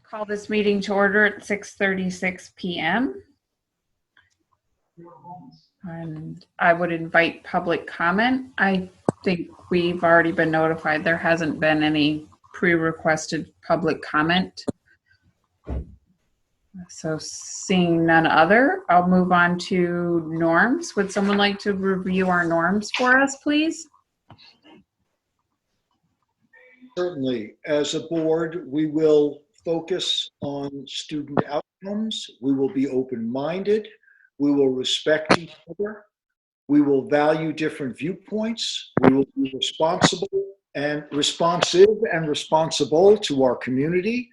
Call this meeting to order at 6:36 p.m. And I would invite public comment. I think we've already been notified there hasn't been any pre-requested public comment. So seeing none other, I'll move on to norms. Would someone like to review our norms for us, please? Certainly. As a board, we will focus on student outcomes. We will be open-minded. We will respect each other. We will value different viewpoints. We will be responsive and responsible to our community.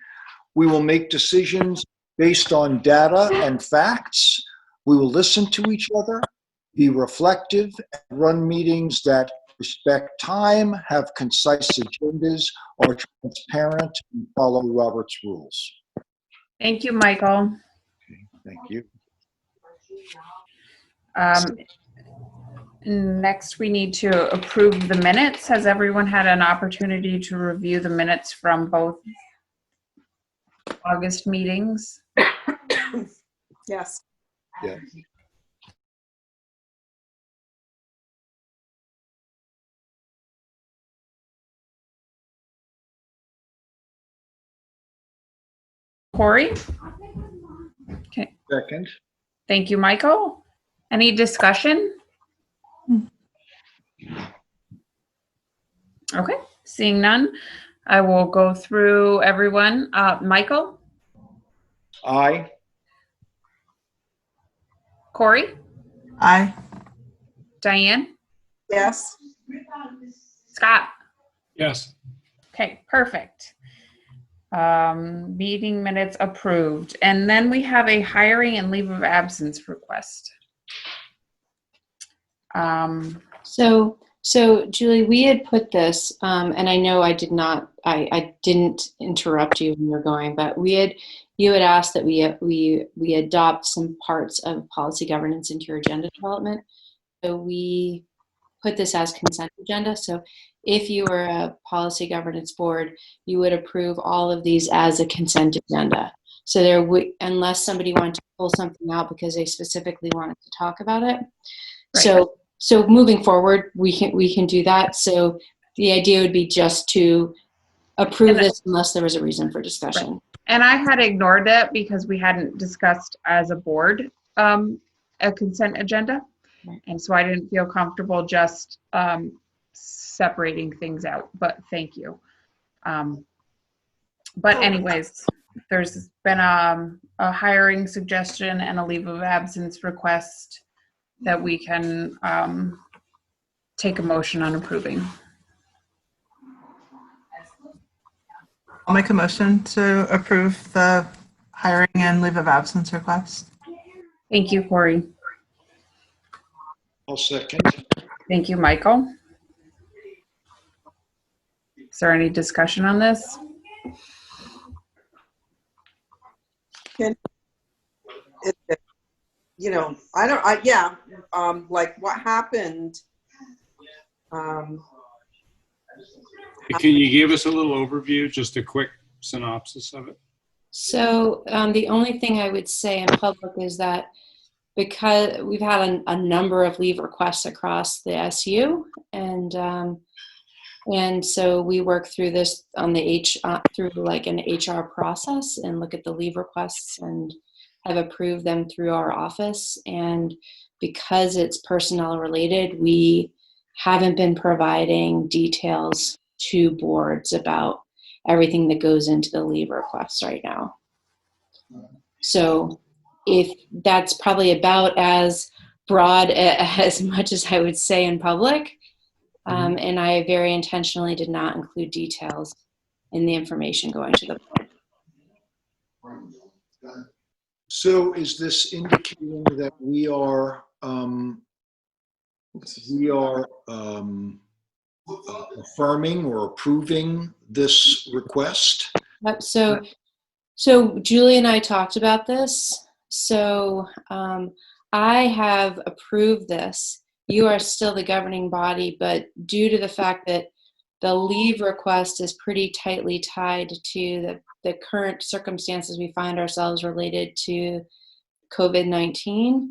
We will make decisions based on data and facts. We will listen to each other, be reflective, and run meetings that respect time, have concise agendas, are transparent, and follow Robert's rules. Thank you, Michael. Okay, thank you. Next, we need to approve the minutes. Has everyone had an opportunity to review the minutes from both August meetings? Yes. Yeah. Corey? Okay. Second. Thank you, Michael. Any discussion? Okay, seeing none, I will go through everyone. Michael? Aye. Corey? Aye. Diane? Yes. Scott? Yes. Okay, perfect. Meeting minutes approved. And then we have a hiring and leave of absence request. So Julie, we had put this, and I know I didn't interrupt you when you were going, but you had asked that we adopt some parts of policy governance into your agenda development. So we put this as consent agenda. So if you were a policy governance board, you would approve all of these as a consent agenda. So there would, unless somebody wanted to pull something out because they specifically wanted to talk about it. Right. So moving forward, we can do that. So the idea would be just to approve this unless there was a reason for discussion. Right. And I had ignored it because we hadn't discussed as a board a consent agenda. Right. And so I didn't feel comfortable just separating things out, but thank you. But anyways, there's been a hiring suggestion and a leave of absence request that we can take a motion on approving. I'll make a motion to approve the hiring and leave of absence request. Thank you, Corey. I'll second. Thank you, Michael. Is there any discussion on this? Like what happened? Can you give us a little overview, just a quick synopsis of it? So the only thing I would say in public is that because we've had a number of leave requests across the SU, and so we work through this on the through like an HR process and look at the leave requests and have approved them through our office. And because it's personnel related, we haven't been providing details to boards about everything that goes into the leave requests right now. So if that's probably about as broad as much as I would say in public. And I very intentionally did not include details in the information going to the board. So is this indicating that we are affirming or approving this request? So Julie and I talked about this. So I have approved this. You are still the governing body, but due to the fact that the leave request is pretty tightly tied to the current circumstances we find ourselves related to COVID-19.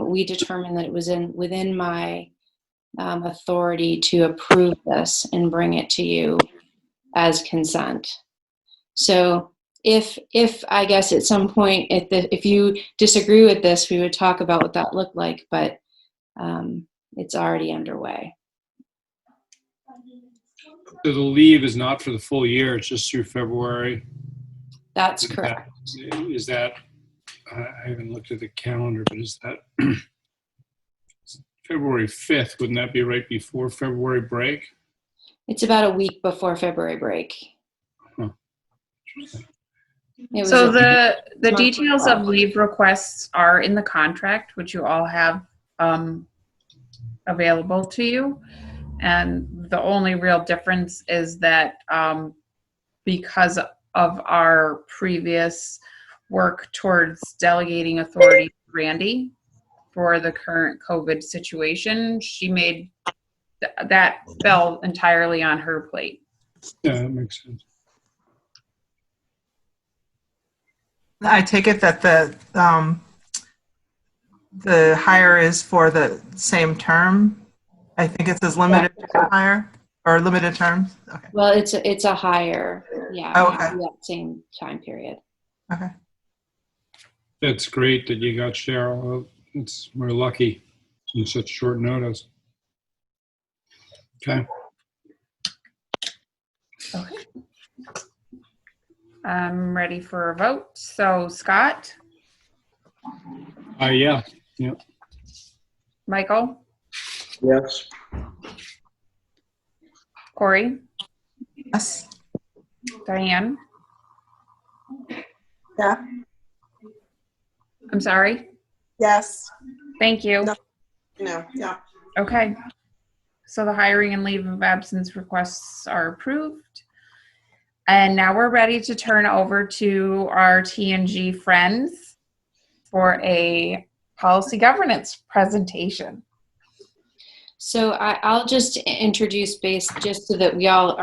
We determined that it was within my authority to approve this and bring it to you as consent. So if I guess at some point, if you disagree with this, we would talk about what that looked like, but it's already underway. So the leave is not for the full year, it's just through February? That's correct. Is that, I haven't looked at the calendar, but is that February 5th? Wouldn't that be right before February break? It's about a week before February break. Huh. It was So a the month details before. of leave requests are in the contract, which you all have available to you. And the only real difference is that because of our previous work towards delegating authority to Randy for the current COVID situation, she made that fell entirely on her plate. Yeah, that makes sense. I take it that the hire is for the same term. I think it says limited hire or limited terms. Okay. Well, it's a hire, yeah, Oh, not okay. that same time period. Okay. That's great that you got Cheryl. We're lucky in such short notice. Okay. Okay. I'm ready for a vote. So Scott, Yeah. Michael, Yes. Corey, Yes. Diane, Yeah. I'm sorry. Yes. Thank you. No. Yeah. Okay. So the hiring and leave of absence requests are approved. And now we're ready to turn over to our TNG friends for a policy governance presentation. So I'll just introduce just so that we all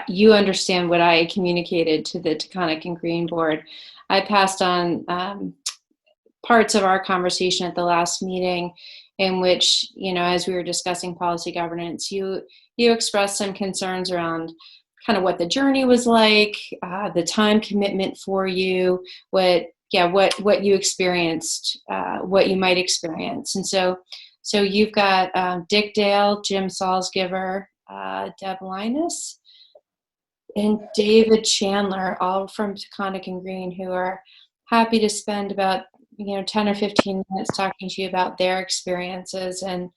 you understand what I communicated to the Taconic and Green Board. I passed on parts of our conversation at the last meeting in which, as we were discussing policy governance, you expressed some concerns around kind of what the journey was like, the time commitment for you, what you experienced, what you might experience. And so you've got Dick Dale, Jim Salzgiver, Deb Linus, and David Chandler, all from Taconic and Green, who are happy to spend about 10 or 15 minutes talking to you about their experiences, and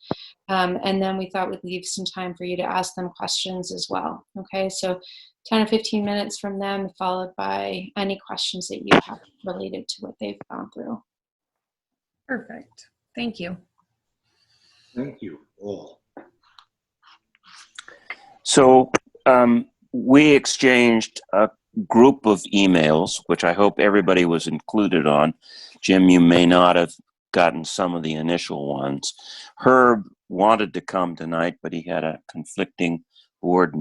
then we thought we'd leave some time for you to ask them questions as well. Okay, so 10 or 15 minutes from them, followed by any questions that you have related to what they've gone through. Perfect. Thank you. Thank you all. So we exchanged a group of emails, which I hope everybody was included on. Jim, you may not have gotten some of the initial ones. Herb wanted to come tonight, but he had a conflicting board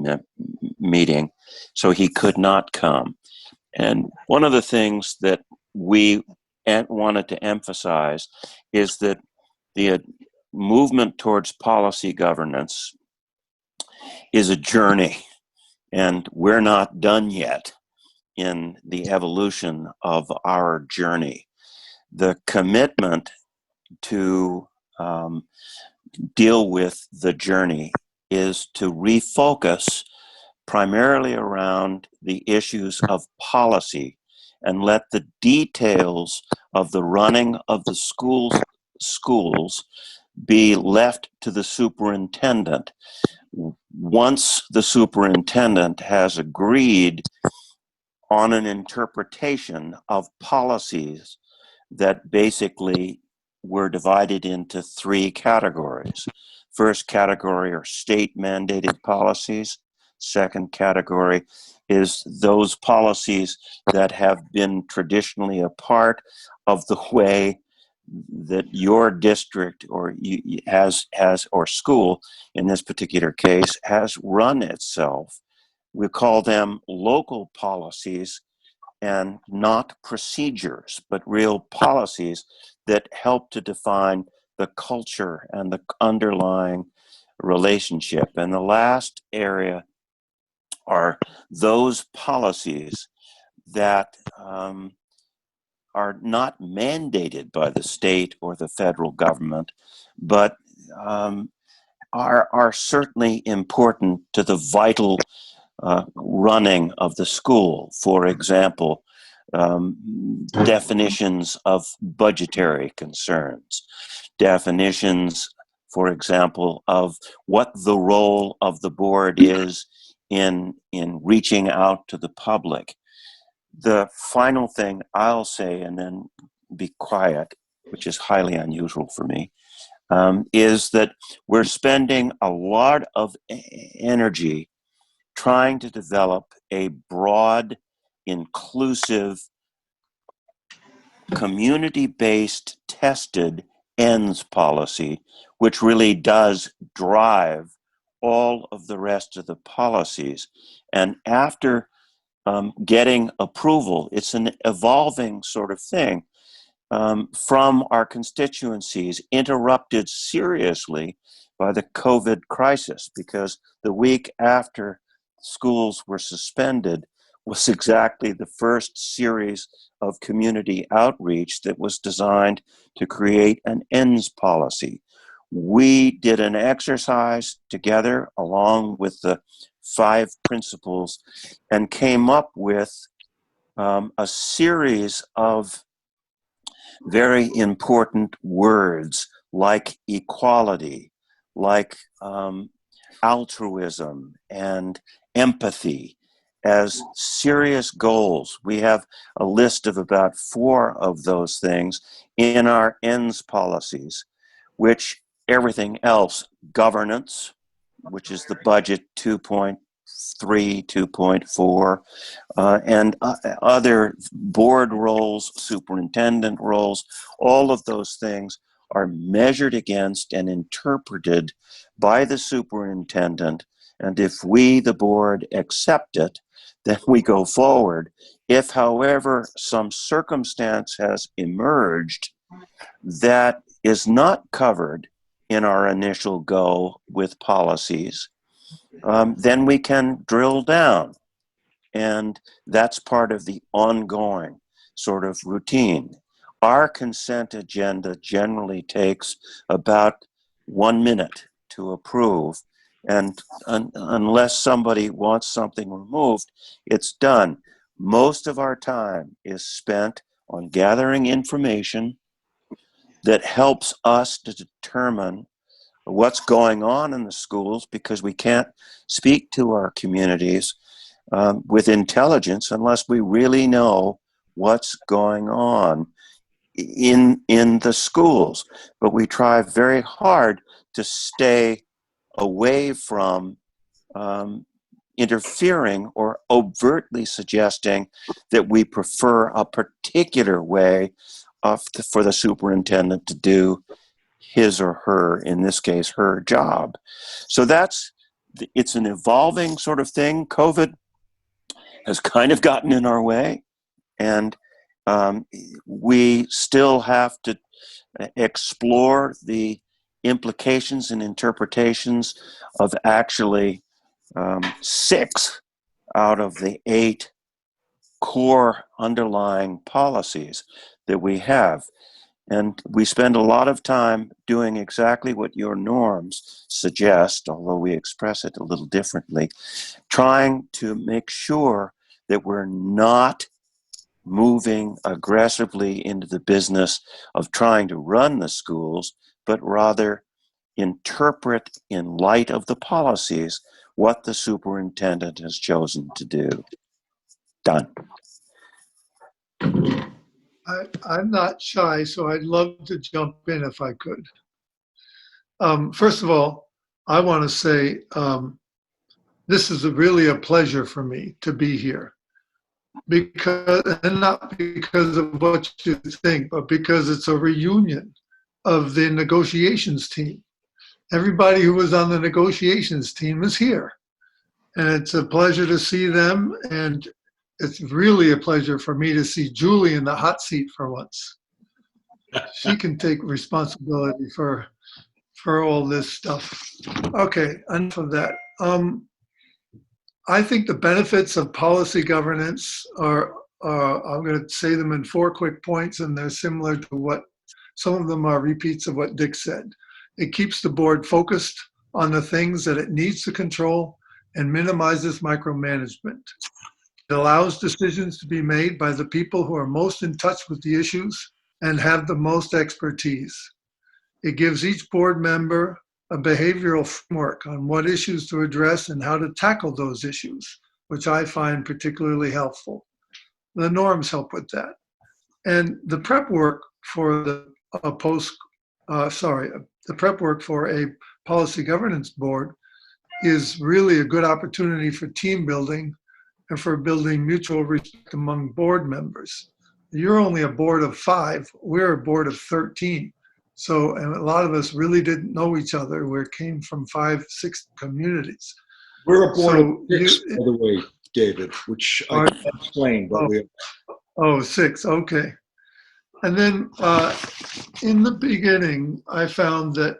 meeting, so he could not come. And one of the things that we wanted to emphasize is that the movement towards policy governance is a journey, and we're not done yet in the evolution of our journey. The commitment to deal with the journey is to refocus primarily around the issues of policy and let the details of the running of the schools be left to the superintendent. Once the superintendent has agreed on an interpretation of policies that basically were divided into three categories. First category are state mandated policies. Second category is those policies that have been traditionally a part of the way that your district or has or school in this particular case has run itself. We call them local policies and not procedures, but real policies that help to define the culture and the underlying relationship. And the last area are those policies that are not mandated by the state or the federal government, but are certainly important to the vital running of the school. For example, definitions of budgetary concerns, definitions, for example, of what the role of the board is in reaching out to the public. The final thing I'll say, and then be quiet, which is highly unusual for me, is that we're spending a lot of energy trying to develop a broad, inclusive, community-based, tested ends policy, which really does drive all of the rest of the policies. And after getting approval, it's an evolving sort of thing from our constituencies, interrupted seriously by the COVID crisis, because the week after schools were suspended was exactly the first series of community outreach that was designed to create an ends policy. We did an exercise together along with the 5 principals and came up with a series of very important words like equality, like altruism and empathy as serious goals. We have a list of about 4 of those things in our ends policies, which everything else, governance, which is the budget 2.3, 2.4, and other board roles, superintendent roles, all of those things are measured against and interpreted by the superintendent. And if we, the board, accept it, then we go forward. If, however, some circumstance has emerged that is not covered in our initial go with policies, then we can drill down. And that's part of the ongoing sort of routine. Our consent agenda generally takes about 1 minute to approve. And unless somebody wants something removed, it's done. Most of our time is spent on gathering information that helps us to determine what's going on in the schools, because we can't speak to our communities with intelligence unless we really know what's going on in the schools. But we try very hard to stay away from interfering or overtly suggesting that we prefer a particular way for the superintendent to do his or her, in this case, her job. So it's an evolving sort of thing. COVID has kind of gotten in our way, and we still have to explore the implications and interpretations of actually 6 out of the 8 core underlying policies that we have. And we spend a lot of time doing exactly what your norms suggest, although we express it a little differently, trying to make sure that we're not moving aggressively into the business of trying to run the schools, but rather interpret in light of the policies what the superintendent has chosen to do. Done. I'm not shy, so I'd love to jump in if I could. First of all, I want to say this is really a pleasure for me to be here. and not because of what you think, but because it's a reunion of the negotiations team. Everybody who was on the negotiations team is here. And it's a pleasure to see them. And it's really a pleasure for me to see Julie in the hot seat for once. She can take responsibility for all this stuff. Okay, enough of that. I think the benefits of policy governance are, I'm going to say them in 4 quick points, and they're similar to what, some of them are repeats of what Dick said. It keeps the board focused on the things that it needs to control and minimizes micromanagement. It allows decisions to be made by the people who are most in touch with the issues and have the most expertise. It gives each board member a behavioral framework on what issues to address and how to tackle those issues, which I find particularly helpful. The norms help with that. And the prep work for the prep work for a policy governance board is really a good opportunity for team building and for building mutual respect among board members. You're only a board of 5, we're a board of 13. So, and a lot of us really didn't know each other. We came from 5, 6 communities. We're a board of So 6, by the way, David, which I can't explain, but we. Oh, 6, okay. And then in the beginning, I found that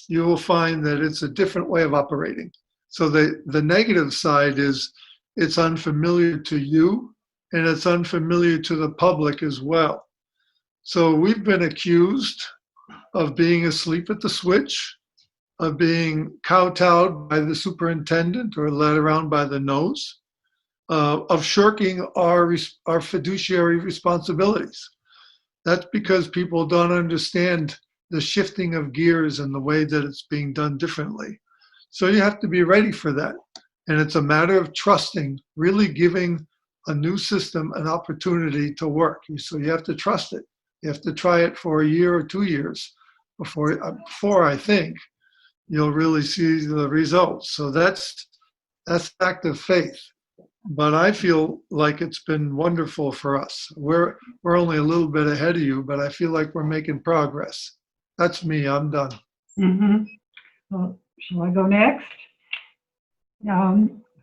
you will find that it's a different way of operating. So the negative side is it's unfamiliar to you and it's unfamiliar to the public as well. So we've been accused of being asleep at the switch, of being kowtowed by the superintendent or led around by the nose, of shirking our fiduciary responsibilities. That's because people don't understand the shifting of gears and the way that it's being done differently. So you have to be ready for that. And it's a matter of trusting, really giving a new system an opportunity to work. So you have to trust it. You have to try it for a year or 2 years before I think you'll really see the results. So that's act of faith. But I feel like it's been wonderful for us. We're only a little bit ahead of you, but I feel like we're making progress. That's me. I'm done. Well, shall I go next?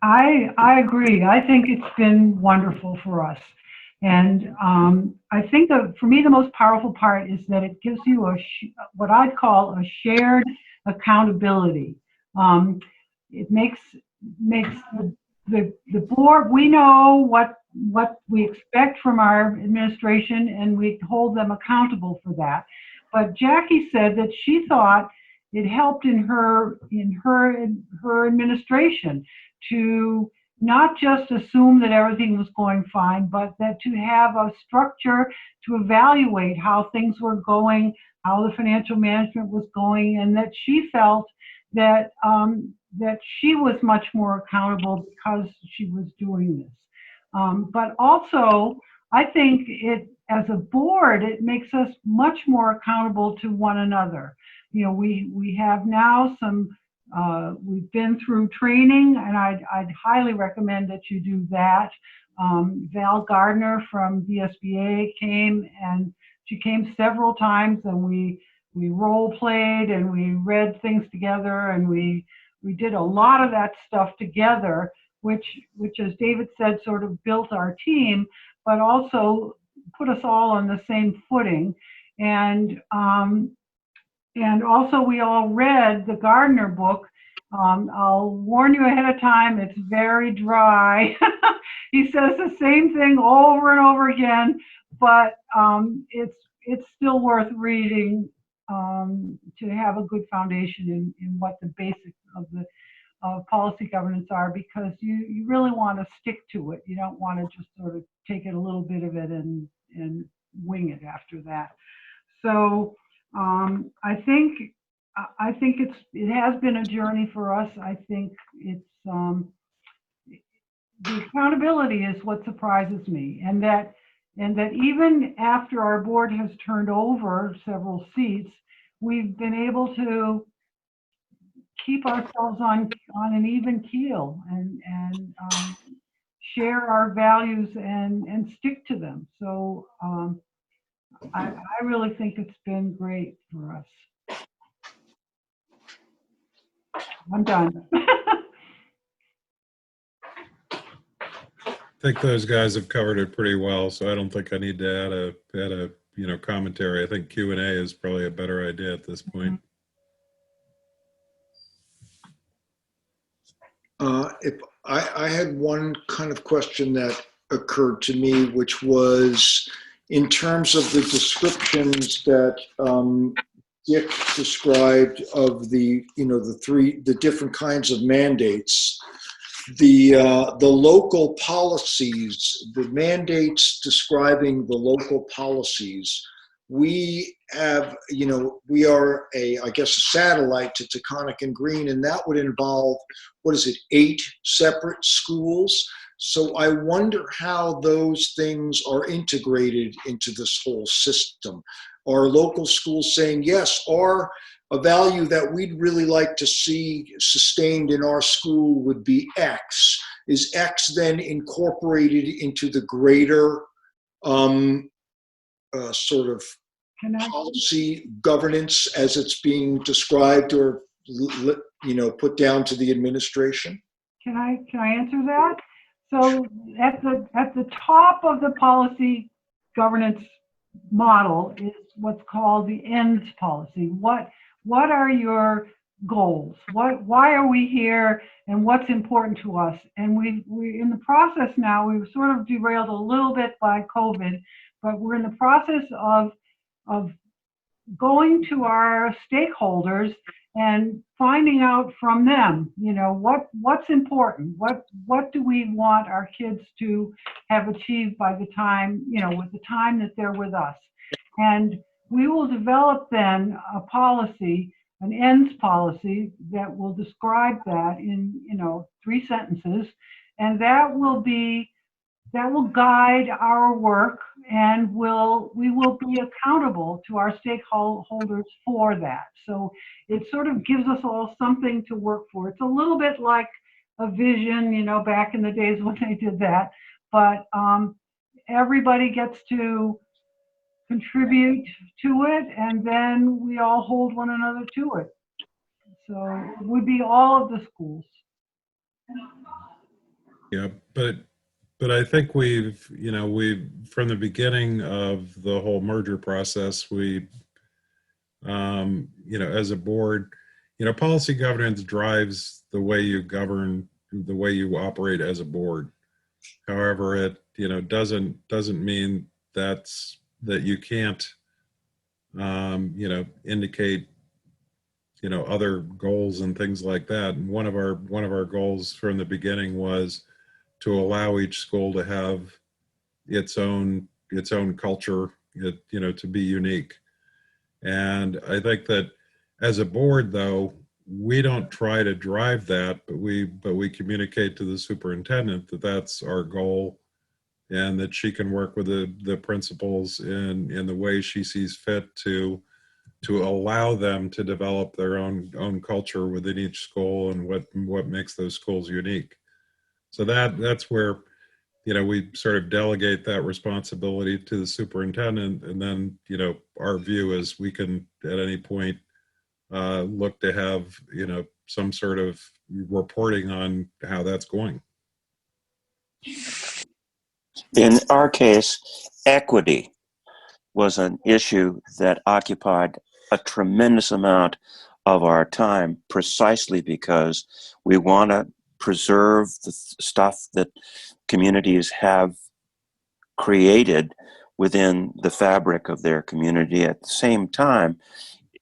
I agree. I think it's been wonderful for us. And I think that for me, the most powerful part is that it gives you what I'd call a shared accountability. It makes the board, we know what we expect from our administration, and we hold them accountable for that. But Jackie said that she thought it helped in her administration to not just assume that everything was going fine, but that to have a structure to evaluate how things were going, how the financial management was going, and that she felt that that she was much more accountable because she was doing this. But also, I think as a board, it makes us much more accountable to one another. You know, we have now we've been through training, and I'd highly recommend that you do that. Val Gardner from VSBA came, and she came several times, and we role played and we read things together, and we did a lot of that stuff together, which as David said, sort of built our team, but also put us all on the same footing. And also we all read the Gardner book. I'll warn you ahead of time, it's very dry. He says the same thing over and over again, but it's still worth reading to have a good foundation in what the basics of policy governance are, because you really want to stick to it. You don't want to just sort of take it a little bit of it and wing it after that. So I think it has been a journey for us. I think it's the accountability is what surprises me, and that even after our board has turned over several seats, we've been able to keep ourselves on an even keel and share our values and stick to them. So I really think it's been great for us. I'm done. I think those guys have covered it pretty well, so I don't think I need to add a commentary. I think Q&A is probably a better idea at this point. If I had one kind of question that occurred to me, which was in terms of the descriptions that Dick described of the different kinds of mandates. The local policies, the mandates describing the local policies, we have, we are I guess a satellite to Taconic and Green, and that would involve, 8 separate schools? So I wonder how those things are integrated into this whole system. Are local schools saying, yes, a value that we'd really like to see sustained in our school would be X. Is X then incorporated into the greater sort of policy governance as it's being described or put down to the administration? Can I answer that? So at the top of the policy governance model is what's called the ends policy. What are your goals? Why are we here, and what's important to us? And we in the process now, we've sort of derailed a little bit by COVID, but we're in the process of going to our stakeholders and finding out from them, what's important, what do we want our kids to have achieved by the time, with the time that they're with us. And we will develop then a policy, an ends policy that will describe that in 3 sentences, and that will guide our work, and we will be accountable to our stakeholders for that. So it sort of gives us all something to work for. It's a little bit like a vision, back in the days when they did that, but everybody gets to contribute to it, and then we all hold one another to it. So it would be all of the schools. Yeah, but I think we've from the beginning of the whole merger process, we, as a board, policy governance drives the way you govern, the way you operate as a board. However, it doesn't mean that you can't, indicate, other goals and things like that. And one of our goals from the beginning was to allow each school to have its own culture, to be unique. And I think that as a board, though, we don't try to drive that, but we communicate to the superintendent that that's our goal, and that she can work with the principals in the way she sees fit to allow them to develop their own culture within each school and what makes those schools unique. So that's where, we sort of delegate that responsibility to the superintendent, and then, our view is we can at any point look to have, some sort of reporting on how that's going. In our case, equity was an issue that occupied a tremendous amount of our time, precisely because we want to preserve the stuff that communities have created within the fabric of their community. At the same time,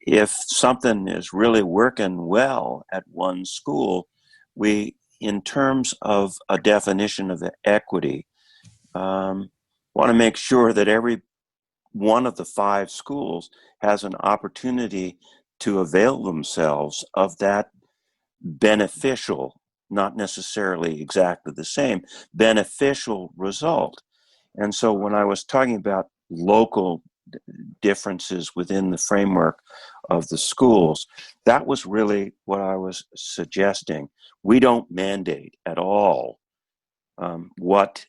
if something is really working well at one school, we, in terms of a definition of the equity, want to make sure that every one of the 5 schools has an opportunity to avail themselves of that beneficial, not necessarily exactly the same, beneficial result. And so when I was talking about local differences within the framework of the schools, that was really what I was suggesting. We don't mandate at all what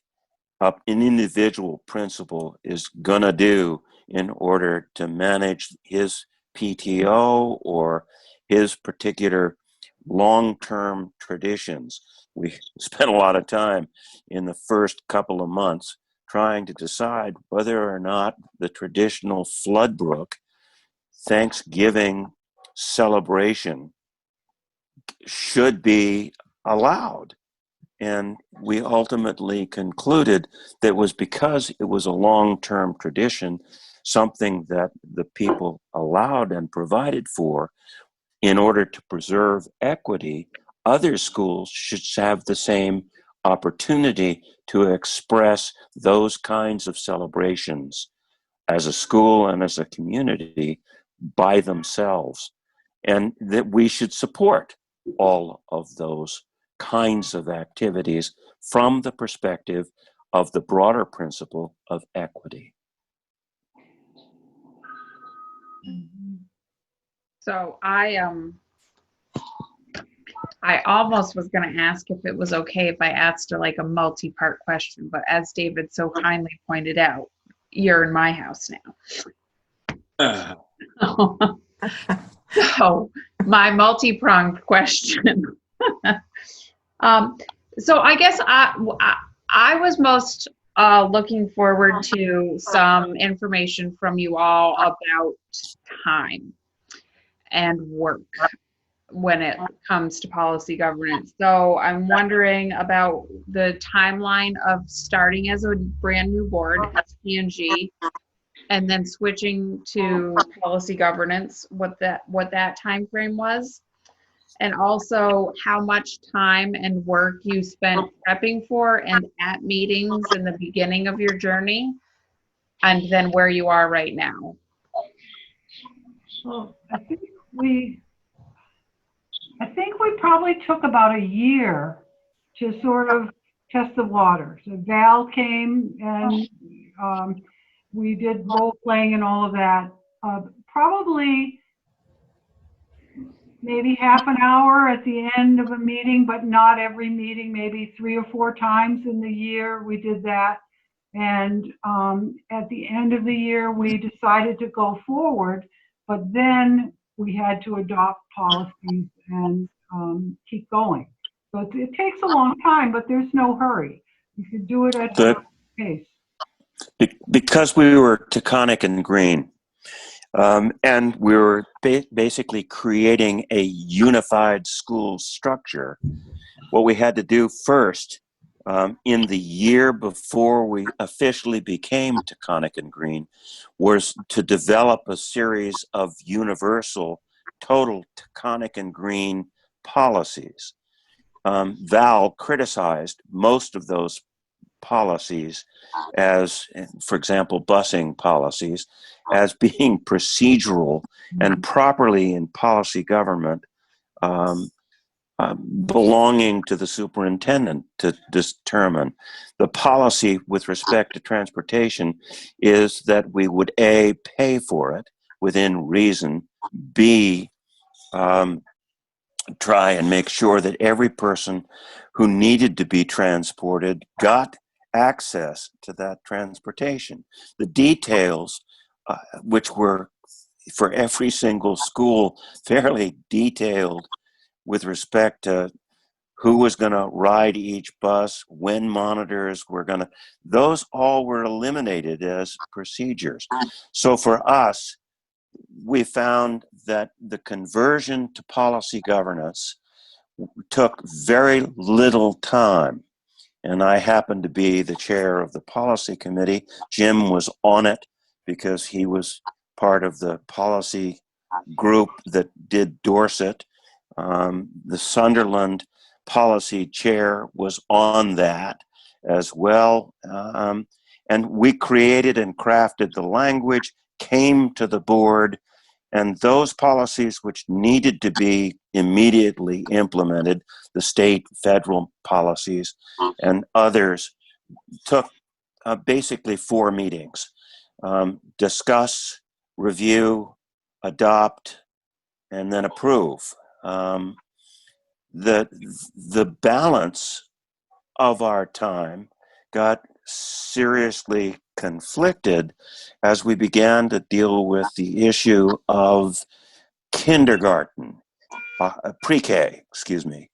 an individual principal is going to do in order to manage his PTO or his particular long-term traditions. We spent a lot of time in the first couple of months trying to decide whether or not the traditional Floodbrook Thanksgiving celebration should be allowed. And we ultimately concluded that it was because it was a long-term tradition, something that the people allowed and provided for in order to preserve equity. Other schools should have the same opportunity to express those kinds of celebrations as a school and as a community by themselves, and that we should support all of those kinds of activities from the perspective of the broader principle of equity. So I almost was going to ask if it was okay if I asked like a multi-part question, but as David so kindly pointed out, you're in my house now. So my multi-pronged question. So I guess I was most looking forward to some information from you all about time and work when it comes to policy governance. So I'm wondering about the timeline of starting as a brand new board, SPNG, and then switching to policy governance, what that time frame was, and also how much time and work you spent prepping for and at meetings in the beginning of your journey, and then where you are right now. Well, I think we probably took about a year to sort of test the water. So Val came and we did role playing and all of that. Probably maybe half an hour at the end of a meeting, but not every meeting, maybe 3 or 4 times in the year we did that. And at the end of the year, we decided to go forward, but then we had to adopt policies and keep going. So it takes a long time, but there's no hurry. You could do it at your pace. Because we were Taconic and green, and we were basically creating a unified school structure, what we had to do first, in the year before we officially became Taconic and green, was to develop a series of universal, total Taconic and green policies. Val criticized most of those policies as, for example, busing policies, as being procedural and properly in policy government, belonging to the superintendent to determine. The policy with respect to transportation is that we would A, pay for it within reason, B, try and make sure that every person who needed to be transported got access to that transportation. The details, which were for every single school fairly detailed with respect to who was going to ride each bus, when monitors were going to, those all were eliminated as procedures. So for us, we found that the conversion to policy governance took very little time. And I happened to be the chair of the policy committee. Jim was on it because he was part of the policy group that did Dorset. The Sunderland policy chair was on that as well. And we created and crafted the language, came to the board, and those policies which needed to be immediately implemented, the state, federal policies, and others, took basically 4 meetings. Discuss, review, adopt, and then approve. The balance of our time got seriously conflicted as we began to deal with the issue of kindergarten, pre-K, excuse me.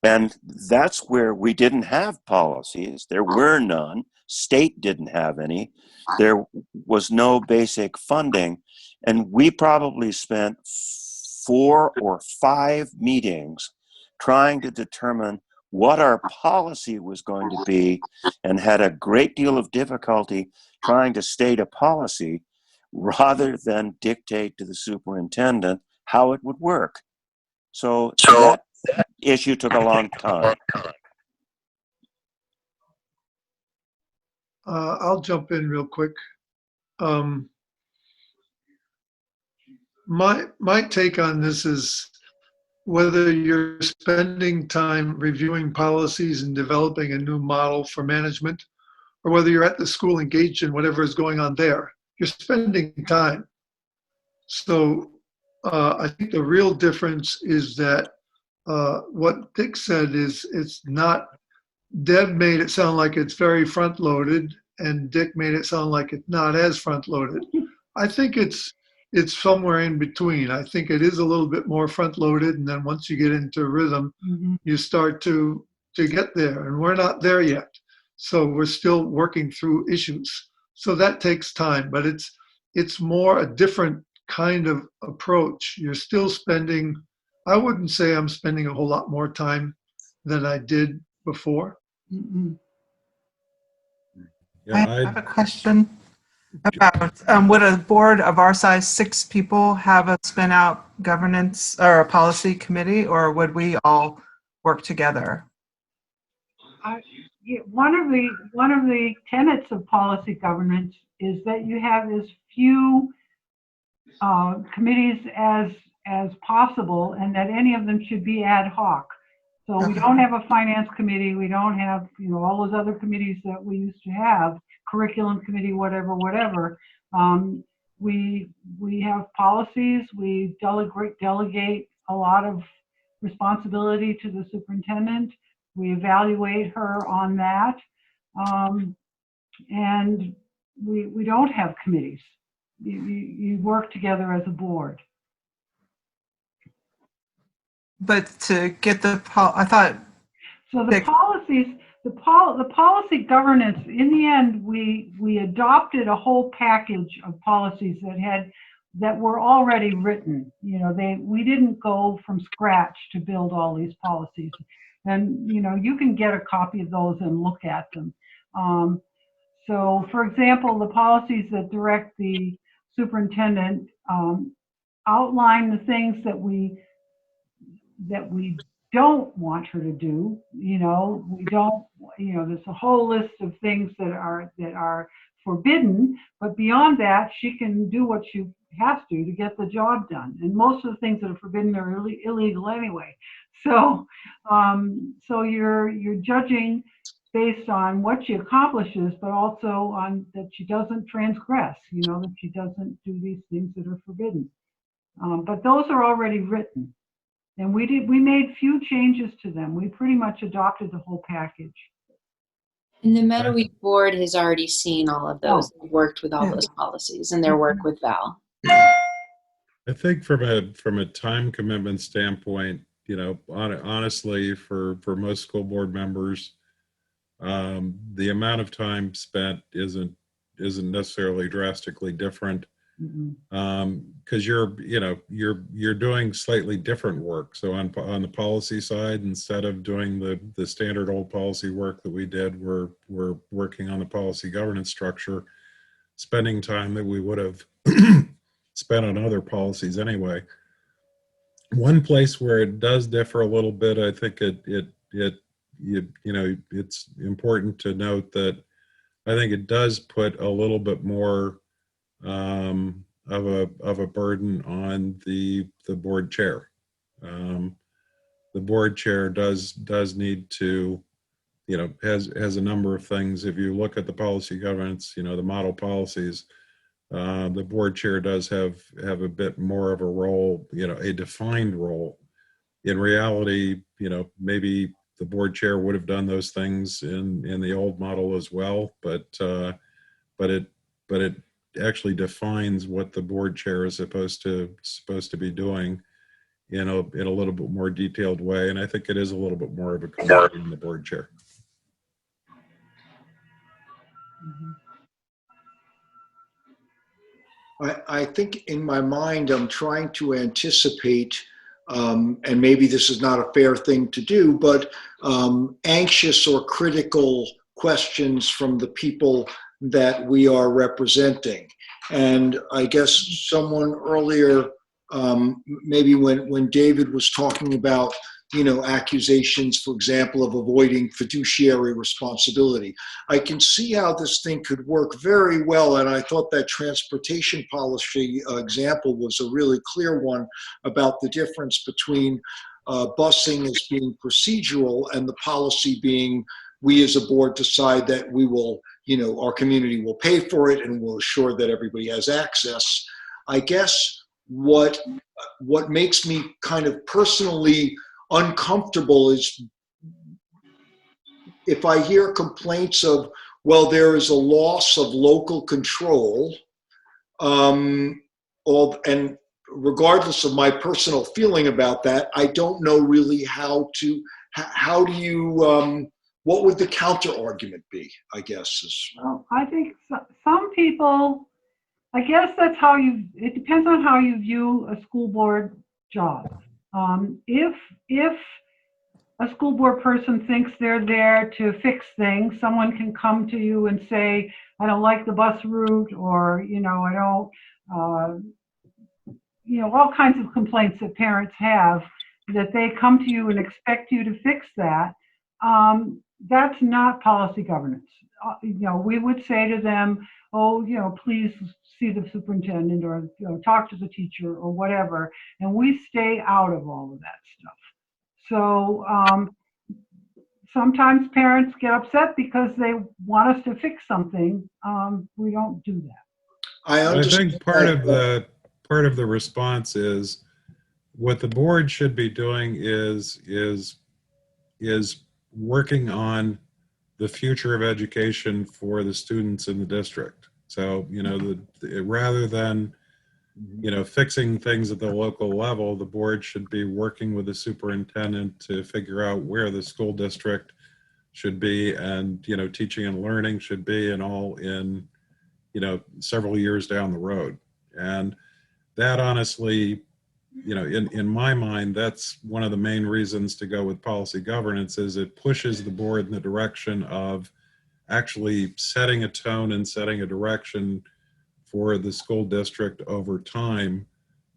And that's where we didn't have policies. There were none. State didn't have any. There was no basic funding. And we probably spent 4 or 5 meetings trying to determine what our policy was going to be, and had a great deal of difficulty trying to state a policy rather than dictate to the superintendent how it would work. So that issue took a long time. I'll jump in real quick. My take on this is whether you're spending time reviewing policies and developing a new model for management, or whether you're at the school engaged in whatever is going on there, you're spending time. So I think the real difference is that what Dick said is it's not, Deb made it sound like it's very front loaded, and Dick made it sound like it's not as front loaded. I think it's somewhere in between. I think it is a little bit more front loaded, and then once you get into rhythm, you start to get there, and we're not there yet. So we're still working through issues. So that takes time, but it's more a different kind of approach. You're still spending, I wouldn't say I'm spending a whole lot more time than I did before. Yeah, I have a question about, would a board of our size, 6 people, have a spin out governance or a policy committee, or would we all work together? One of the tenets of policy governance is that you have as few committees as possible, and that any of them should be ad hoc. So we don't have a finance committee. We don't have, all those other committees that we used to have, curriculum committee, whatever. We have policies. We delegate a lot of responsibility to the superintendent. We evaluate her on that. And we don't have committees. You work together as a board. But to get I thought. So the policies, the policy governance, in the end, we adopted a whole package of policies that were already written. We didn't go from scratch to build all these policies. And, you can get a copy of those and look at them. So, for example, the policies that direct the superintendent outline the things that we don't want her to do. We don't, there's a whole list of things that are forbidden, but beyond that, she can do what she has to get the job done. And most of the things that are forbidden are illegal anyway. So, so you're judging based on what she accomplishes, but also on that she doesn't transgress, that she doesn't do these things that are forbidden. But those are already written. And we made few changes to them. We pretty much adopted the whole package. And the Mettawee board has already seen all of those, worked with all those policies in their work with Val. I think from a time commitment standpoint, honestly, for most school board members, the amount of time spent isn't necessarily drastically different. Because you're doing slightly different work. So on the policy side, instead of doing the standard old policy work that we did, we're working on the policy governance structure, spending time that we would have spent on other policies anyway. One place where it does differ a little bit, I think it's important to note that I think it does put a little bit more of a burden on the board chair. The board chair does need to, has a number of things. If you look at the policy governance, the model policies, the board chair does have a bit more of a role, a defined role. In reality, maybe the board chair would have done those things in the old model as well, but it actually defines what the board chair is supposed to be doing in a little bit more detailed way, and I think it is a little bit more of a committee in the board chair. I think in my mind, I'm trying to anticipate, and maybe this is not a fair thing to do, but anxious or critical questions from the people that we are representing. And I guess someone earlier, maybe when David was talking about, accusations, for example, of avoiding fiduciary responsibility. I can see how this thing could work very well, and I thought that transportation policy example was a really clear one about the difference between busing as being procedural and the policy being we as a board decide that we will, our community will pay for it and will assure that everybody has access. I guess what makes me kind of personally uncomfortable is if I hear complaints of, well, there is a loss of local control, and regardless of my personal feeling about that, I don't know really how do you, what would the counter argument be, I guess is. Well, I think some people, I guess that's it depends on how you view a school board job. If a school board person thinks they're there to fix things, someone can come to you and say, I don't like the bus route, or, I don't, all kinds of complaints that parents have, that they come to you and expect you to fix that. That's not policy governance. We would say to them, oh, please see the superintendent, or talk to the teacher, or whatever, and we stay out of all of that stuff. So sometimes parents get upset because they want us to fix something. We don't do that. I think part of the response is what the board should be doing is working on the future of education for the students in the district. So, rather than, fixing things at the local level, the board should be working with the superintendent to figure out where the school district should be and, teaching and learning should be, and all in, several years down the road. And that honestly, in my mind, that's one of the main reasons to go with policy governance is it pushes the board in the direction of actually setting a tone and setting a direction for the school district over time,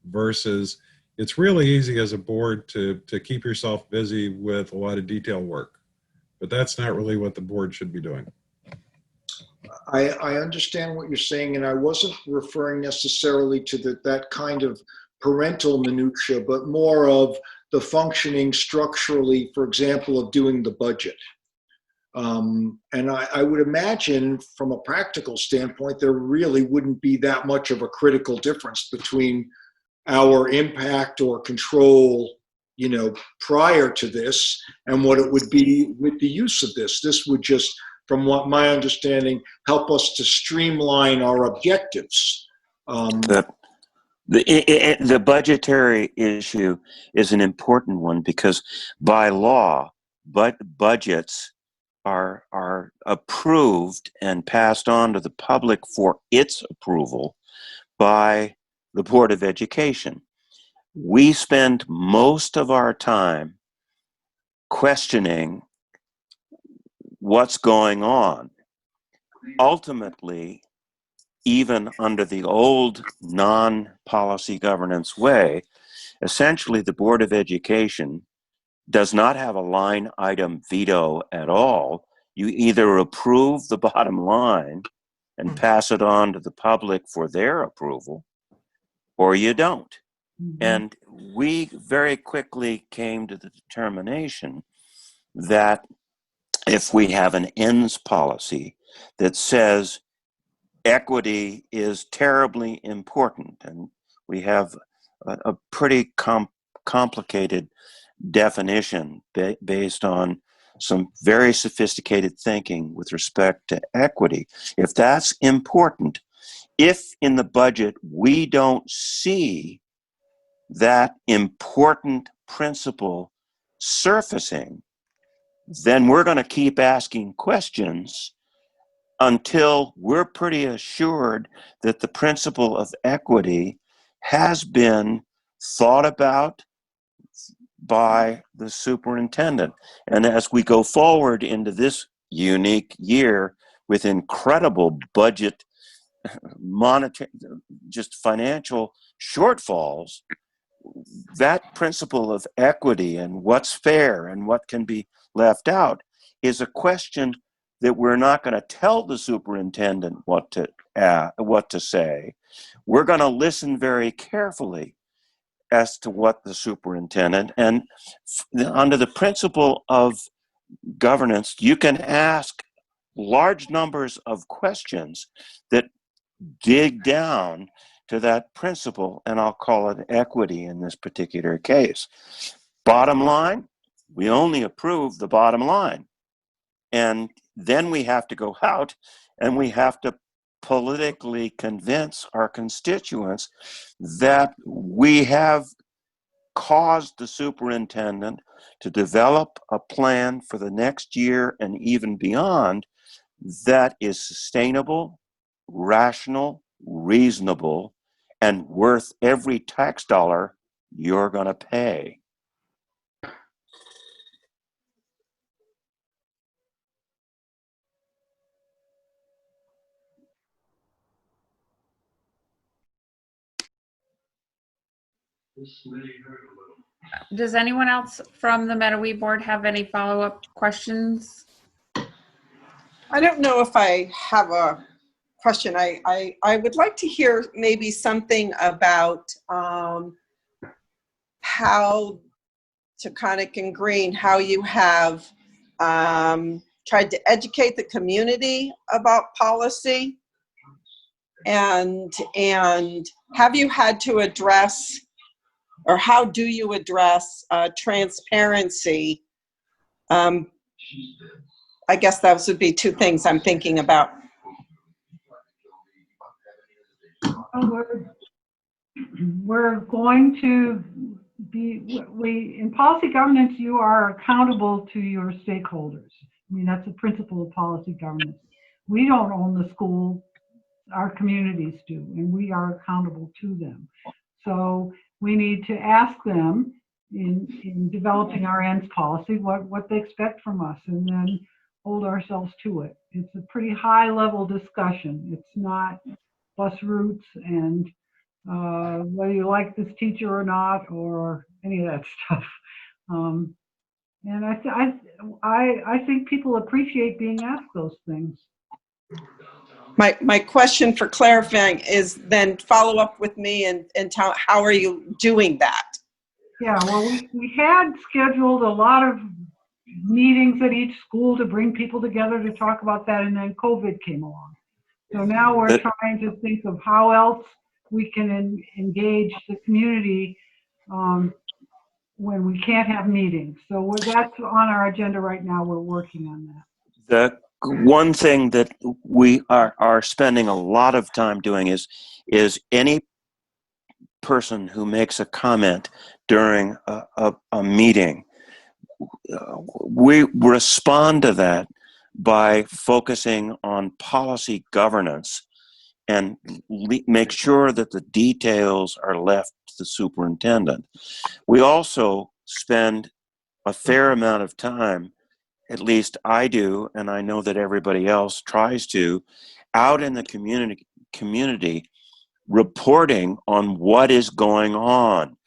versus it's really easy as a board to keep yourself busy with a lot of detail work, but that's not really what the board should be doing. I understand what you're saying, and I wasn't referring necessarily to that kind of parental minutia, but more of the functioning structurally, for example, of doing the budget. And I would imagine from a practical standpoint, there really wouldn't be that much of a critical difference between our impact or control, prior to this and what it would be with the use of this. This would just, from what my understanding, help us to streamline our objectives. The budgetary issue is an important one because by law, budgets are approved and passed on to the public for its approval by the Board of Education. We spend most of our time questioning what's going on. Ultimately, even under the old non-policy governance way, essentially the Board of Education does not have a line item veto at all. You either approve the bottom line and pass it on to the public for their approval, or you don't. Mm-hmm. And we very quickly came to the determination that if we have an ends policy that says equity is terribly important, and we have a pretty complicated definition based on some very sophisticated thinking with respect to equity. If that's important, if in the budget we don't see that important principle surfacing, then we're going to keep asking questions until we're pretty assured that the principle of equity has been thought about by the superintendent. And as we go forward into this unique year with incredible budget, monetary, just financial shortfalls, that principle of equity and what's fair and what can be left out is a question that we're not going to tell the superintendent what to say. We're going to listen very carefully as to what the superintendent, and under the principle of governance, you can ask large numbers of questions that dig down to that principle, and I'll call it equity in this particular case. Bottom line, we only approve the bottom line. And then we have to go out and we have to politically convince our constituents that we have caused the superintendent to develop a plan for the next year and even beyond that is sustainable, rational, reasonable, and worth every tax dollar you're going to pay. Does anyone else from the Mettawee board have any follow-up questions? I don't know if I have a question. I would like to hear maybe something about how Taconic and Green, how you have tried to educate the community about policy, and have you had to address, or how do you address transparency? I guess those would be two things I'm thinking about. We're going to be, in policy governance, you are accountable to your stakeholders. I mean, that's the principle of policy governance. We don't own the school, our communities do, and we are accountable to them. So we need to ask them in developing our ends policy what they expect from us, and then hold ourselves to it. It's a pretty high level discussion. It's not bus routes and whether you like this teacher or not, or any of that stuff. And I think people appreciate being asked those things. My question for clarifying is then follow up with me and tell how are you doing that? Yeah, well, we had scheduled a lot of meetings at each school to bring people together to talk about that, and then COVID came along. So now we're trying to think of how else we can engage the community when we can't have meetings. So that's on our agenda right now. We're working on that. The one thing that we are spending a lot of time doing is any person who makes a comment during a meeting, we respond to that by focusing on policy governance and make sure that the details are left to the superintendent. We also spend a fair amount of time, at least I do, and I know that everybody else tries to, out in the community reporting on what is going on.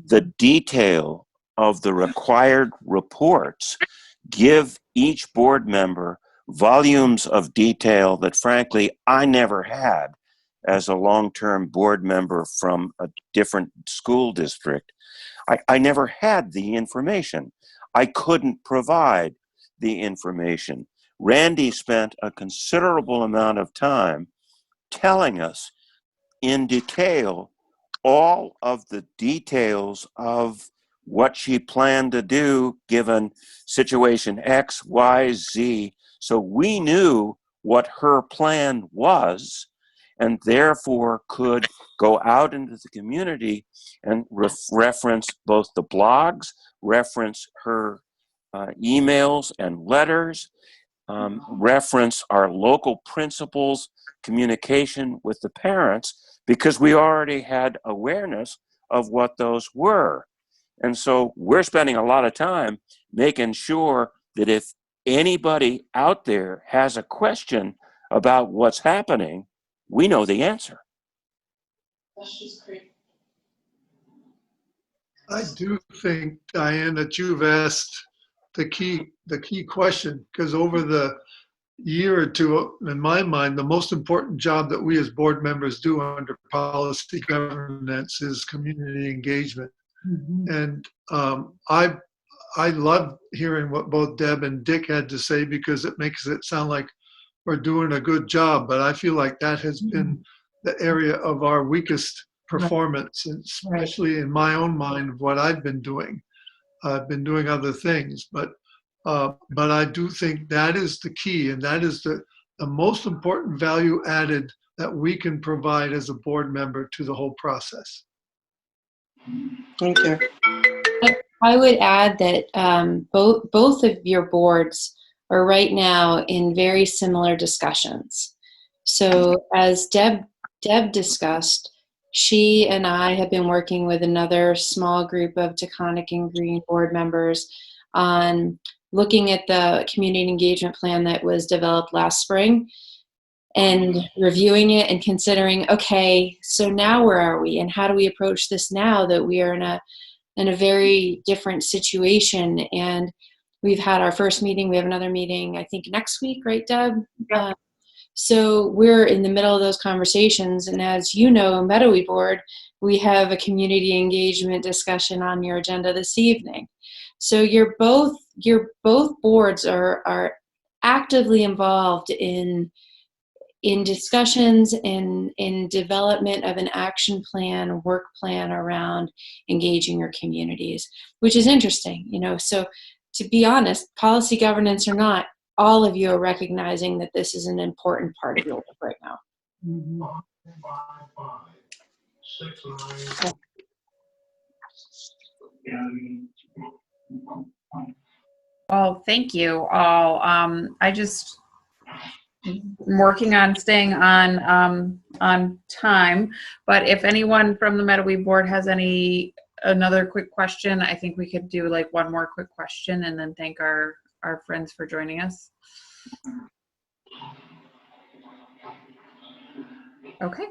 The detail of the required reports give each board member volumes of detail that frankly I never had as a long-term board member from a different school district. I never had the information. I couldn't provide the information. Randy spent a considerable amount of time telling us in detail all of the details of what she planned to do given situation X, Y, Z. So we knew what her plan was, and therefore could go out into the community and reference both the blogs, reference her emails and letters, reference our local principals' communication with the parents, because we already had awareness of what those were. And so we're spending a lot of time making sure that if anybody out there has a question about what's happening, we know the answer. That's just great. I do think, Diane, that you've asked the key question, because over the year or two, in my mind, the most important job that we as board members do under policy governance is community engagement. And I love hearing what both Deb and Dick had to say, because it makes it sound like we're doing a good job. But I feel like that has been the area of our weakest performance, and especially in my own mind of what I've been doing. I've been doing other things, but I do think that is the key, and that is the most important value added that we can provide as a board member to the whole process. Thank you. I would add that both of your boards are right now in very similar discussions. So as Deb discussed, she and I have been working with another small group of Taconic and Green board members on looking at the community engagement plan that was developed last spring and reviewing it and considering, okay, so now where are we, and how do we approach this now that we are in a very different situation? And we've had our first meeting. We have another meeting, I think, next week, right, Deb? So we're in the middle of those conversations. And as you know, Mettawee board, we have a community engagement discussion on your agenda this evening. So your both boards are actively involved in discussions and in development of an action plan, work plan around engaging your communities, which is interesting, you know. So to be honest, policy governance or not, all of you are recognizing that this is an important part of your work right now. Well, thank you all. I just I'm working on staying on time, but if anyone from the Mettawee board has another quick question, I think we could do like one more quick question and then thank our friends for joining us. Okay.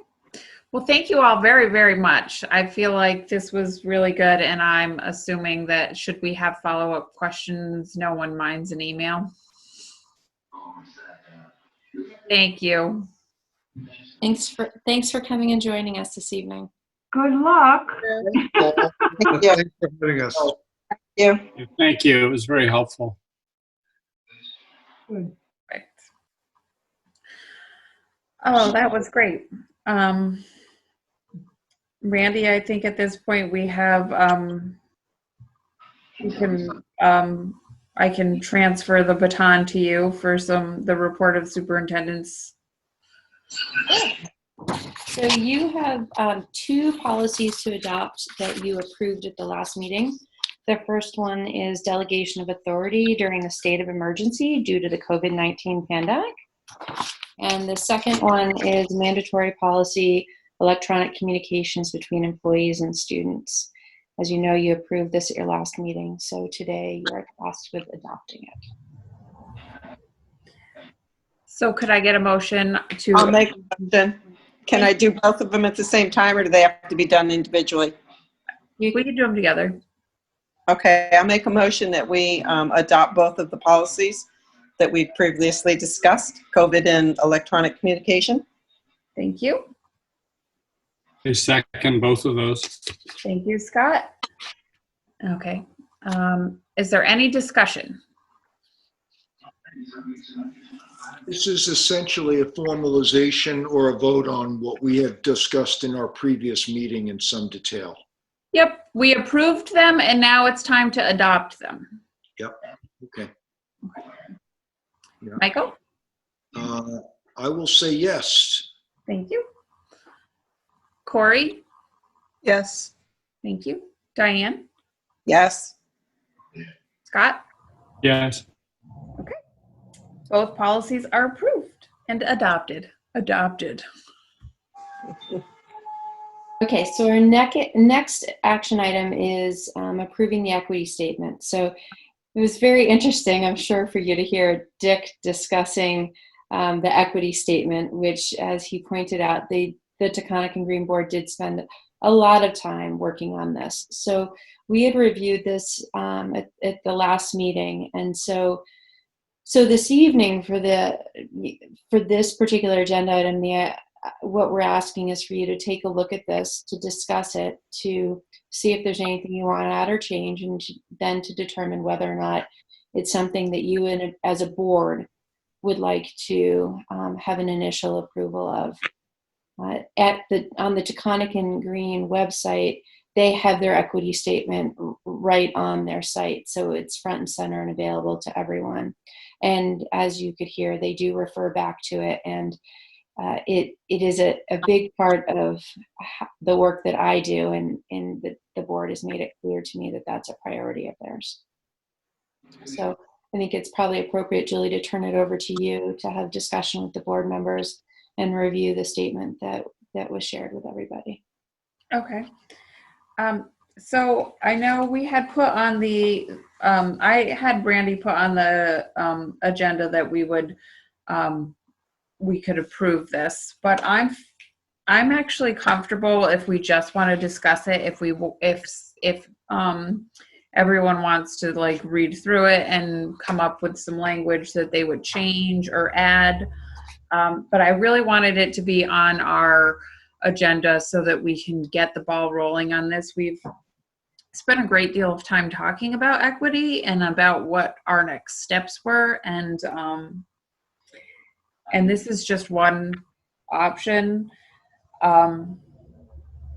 Well, thank you all very, very much. I feel like this was really good, and I'm assuming that should we have follow-up questions, no one minds an email. Thank you. Thanks for coming and joining us this evening. Good luck. Thank you. Thanks for having us. Thank you. Thank you. It was very helpful. Good. Right. Oh, that was great. Randy, I think at this point we have, I can transfer the baton to you for the report of superintendents. So you have two policies to adopt that you approved at the last meeting. The first one is delegation of authority during a state of emergency due to the COVID-19 pandemic. And the second one is mandatory policy, electronic communications between employees and students. As you know, you approved this at your last meeting, so today you're tasked with adopting it. So could I get a motion to? I'll make a motion. Can I do both of them at the same time, or do they have to be done individually? We can do them together. Okay, I'll make a motion that we adopt both of the policies that we previously discussed, COVID and electronic communication. Thank you. I second both of those. Thank you, Scott. Okay. Is there any discussion? This is essentially a formalization or a vote on what we have discussed in our previous meeting in some detail. Yep, we approved them and now it's time to adopt them. Yep. Okay. Michael? I will say yes. Thank you. Corey? Yes. Thank you. Diane? Yes. Scott? Yes. Both policies are approved and adopted. Adopted. Okay, so our next action item is approving the equity statement. So it was very interesting, I'm sure, for you to hear Dick discussing the equity statement, which, as he pointed out, the Taconic and Green Board did spend a lot of time working on this. So we had reviewed this at the last meeting, and so this evening for this particular agenda item, what we're asking is for you to take a look at this, to discuss it, to see if there's anything you want to add or change, and then to determine whether or not it's something that you as a board would like to have an initial approval of. On the Taconic and Green website, they have their equity statement right on their site, so it's front and center and available to everyone. And as you could hear, they do refer back to it, and it is a big part of the work that I do, and the board has made it clear to me that that's a priority of theirs. So I think it's probably appropriate, Julie, to turn it over to you to have discussion with the board members and review the statement that was shared with everybody. Okay. So I know we had put on the, I had Brandy put on the agenda that we would, we could approve this, but I'm actually comfortable if we just want to discuss it, if everyone wants to like read through it and come up with some language that they would change or add. But I really wanted it to be on our agenda so that we can get the ball rolling on this. We've spent a great deal of time talking about equity and about what our next steps were, and this is just one option, an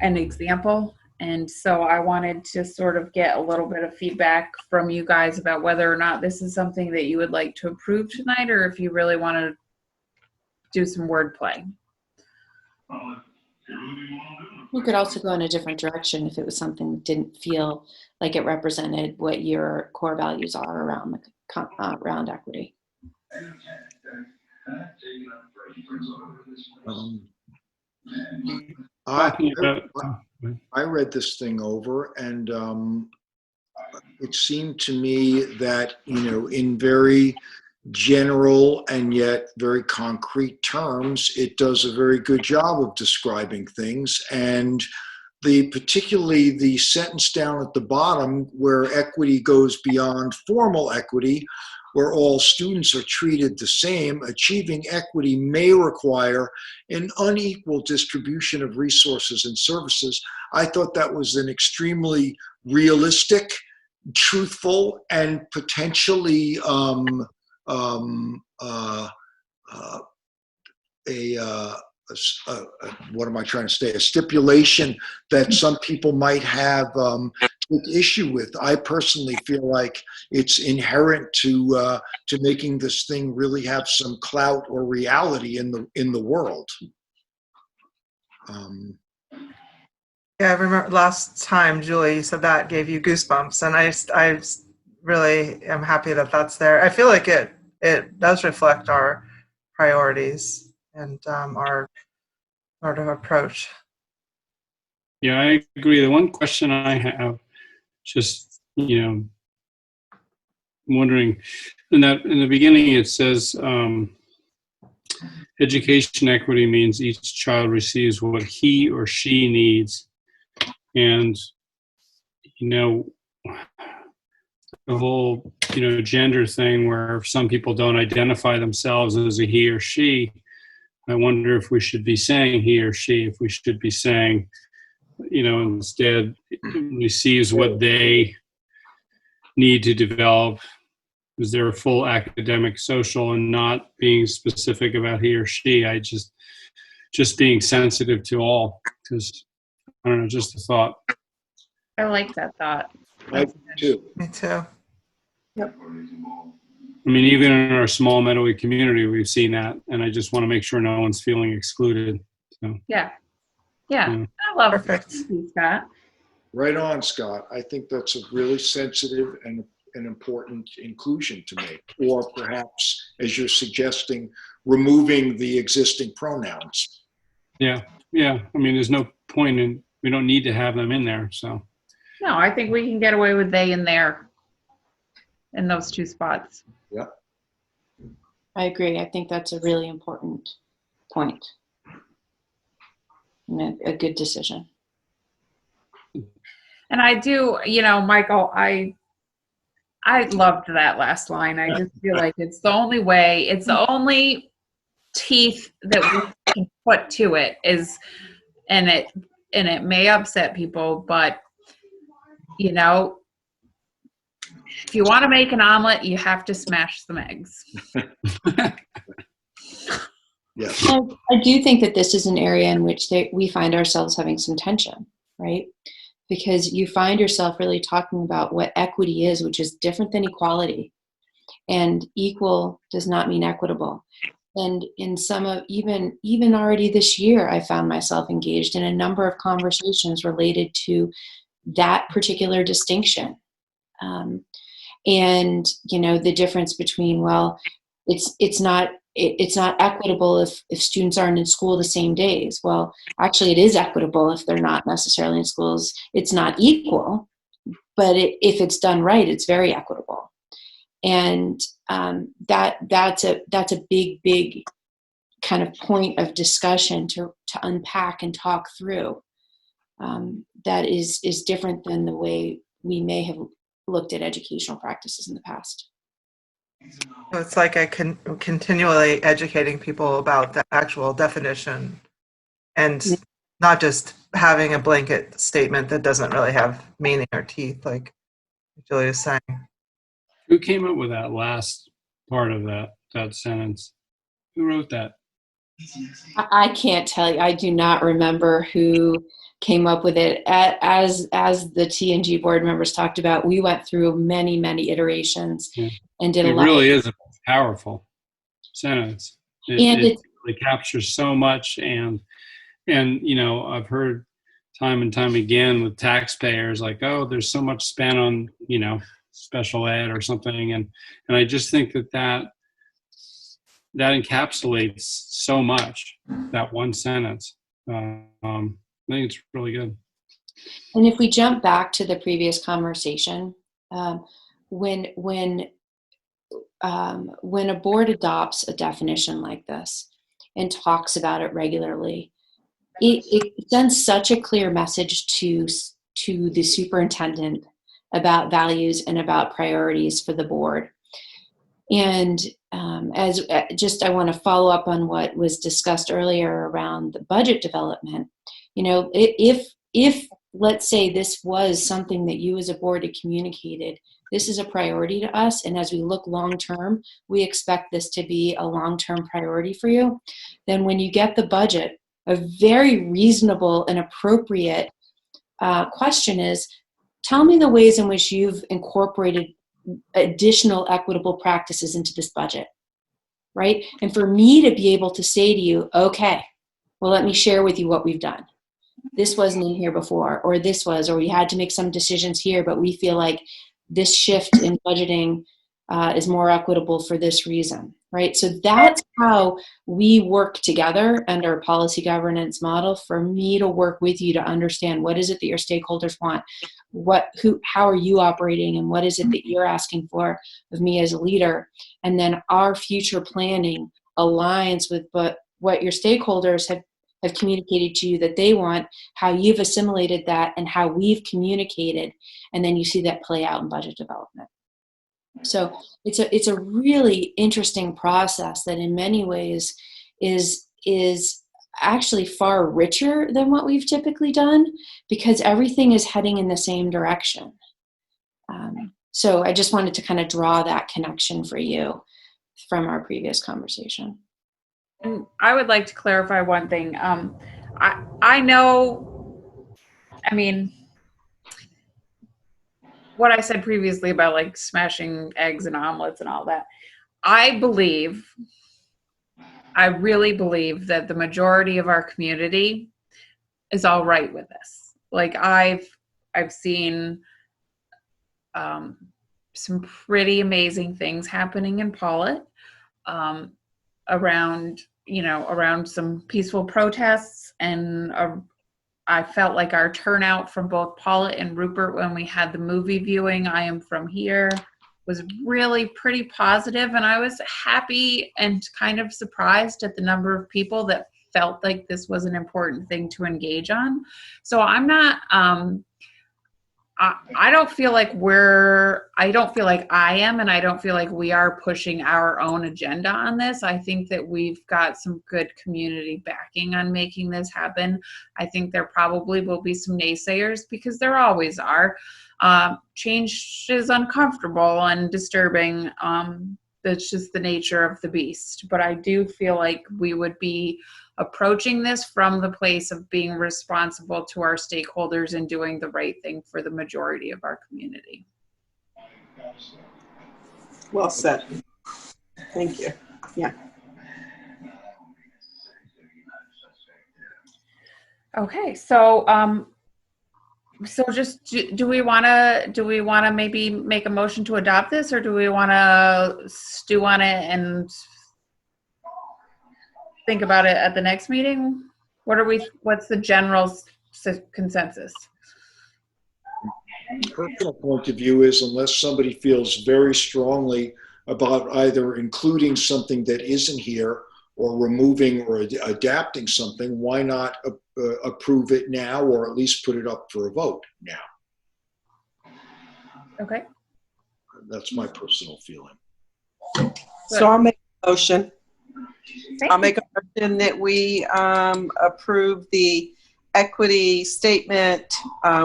example. And so I wanted to sort of get a little bit of feedback from you guys about whether or not this is something that you would like to approve tonight, or if you really want to do some wordplay. You could also go in a different direction if it was something that didn't feel like it represented what your core values are around around equity. I read this thing over, and it seemed to me that, in very general and yet very concrete terms, it does a very good job of describing things. And particularly the sentence down at the bottom where equity goes beyond formal equity, where all students are treated the same, achieving equity may require an unequal distribution of resources and services. I thought that was an extremely realistic, truthful, and potentially what am I trying to say? A stipulation that some people might have took issue with. I personally feel like it's inherent to making this thing really have some clout or reality in the world. Yeah, I remember last time, Julie, you said that gave you goosebumps, and I really am happy that that's there. I feel like it does reflect our priorities and our sort of approach. Yeah, I agree. The one question I have, just, wondering, in the beginning it says education equity means each child receives what he or she needs. And, the whole, gender thing where some people don't identify themselves as a he or she, I wonder if we should be saying he or she, if we should be saying, instead receives what they need to develop. Is there a full academic, social, and not being specific about he or she? I just being sensitive to all, because, I don't know, just a thought. I like that thought. I do too. Me too. I mean, even in our small Mettawee community, we've seen that, and I just want to make sure no one's feeling excluded. So, Yeah. Yeah. I love Perfect. you, Scott. Right on, Scott. I think that's a really sensitive and an important inclusion to make. Or perhaps, as you're suggesting, removing the existing pronouns. yeah. I mean, there's no point in, we don't need to have them in there. So, No, I think we can get away with they and their in those two spots. Yeah. I agree. I think that's a really important point. And a good decision. And I do, Michael, I loved that last line. I just feel like it's the only way, it's the only teeth that we can put to it is, and it may upset people, but if you want to make an omelet, you have to smash some eggs. Yes. I do think that this is an area in which we find ourselves having some tension, right? Because you find yourself really talking about what equity is, which is different than equality. And equal does not mean equitable. And in some of, even already this year, I found myself engaged in a number of conversations related to that particular distinction. And, the difference between, well, it's not equitable if students aren't in school the same days. Well, actually it is equitable if they're not necessarily in schools. It's not equal, but if it's done right, it's very equitable. And that's a big kind of point of discussion to unpack and talk through. That is different than the way we may have looked at educational practices in the past. It's like I can continually educating people about the actual definition and not just having a blanket statement that doesn't really have meaning or teeth, like Julia's saying. who came up with that last part of that sentence? Who wrote that? I can't tell you. I do not remember who came up with it. As the TNG board members talked about, we went through many iterations and did a lot. It really is a powerful sentence. It really captures so much, and I've heard time and time again with taxpayers like, oh, there's so much spent on special ed or something, and I just think that encapsulates so much, that one sentence. I think it's really good. And if we jump back to the previous conversation, when a board adopts a definition like this and talks about it regularly, it sends such a clear message to the superintendent about values and about priorities for the board. And I want to follow up on what was discussed earlier around the budget development. If let's say this was something that you as a board had communicated, this is a priority to us, and as we look long term, we expect this to be a long-term priority for you, then when you get the budget, a very reasonable and appropriate question is, tell me the ways in which you've incorporated additional equitable practices into this budget, right? And for me to be able to say to you, okay, well, let me share with you what we've done. This wasn't in here before, or we had to make some decisions here, but we feel like this shift in budgeting is more equitable for this reason, right? So that's how we work together under a policy governance model, for me to work with you to understand what is it that your stakeholders want, how are you operating, and what is it that you're asking for of me as a leader, and then our future planning aligns with what your stakeholders have communicated to you that they want, how you've assimilated that, and how we've communicated, and then you see that play out in budget development. So it's a really interesting process that in many ways is actually far richer than what we've typically done, because everything is heading in the same direction. So I just wanted to kind of draw that connection for you from our previous conversation. And I would like to clarify one thing. I know, I mean, what I said previously about like smashing eggs and omelets and all that. I really believe that the majority of our community is all right with this. Like I've seen some pretty amazing things happening in Pollitt around some peaceful protests, and I felt like our turnout from both Pollitt and Rupert when we had the movie viewing, I Am From Here, was really pretty positive, and I was happy and kind of surprised at the number of people that felt like this was an important thing to engage on. So I'm not, I don't feel like I am, and I don't feel like we are pushing our own agenda on this. I think that we've got some good community backing on making this happen. I think there probably will be some naysayers, because there always are. Change is uncomfortable and disturbing. That's just the nature of the beast. But I do feel like we would be approaching this from the place of being responsible to our stakeholders and doing the right thing for the majority of our community. Well said. Thank you. Yeah. Okay, so just do we want to maybe make a motion to adopt this, or do we want to stew on it and think about it at the next meeting? What's the general consensus? Personal point of view is, unless somebody feels very strongly about either including something that isn't here or removing or adapting something, why not approve it now, or at least put it up for a vote now? Okay. That's my personal feeling. So I'll make a motion. I'll Thank make a motion that we approve the equity statement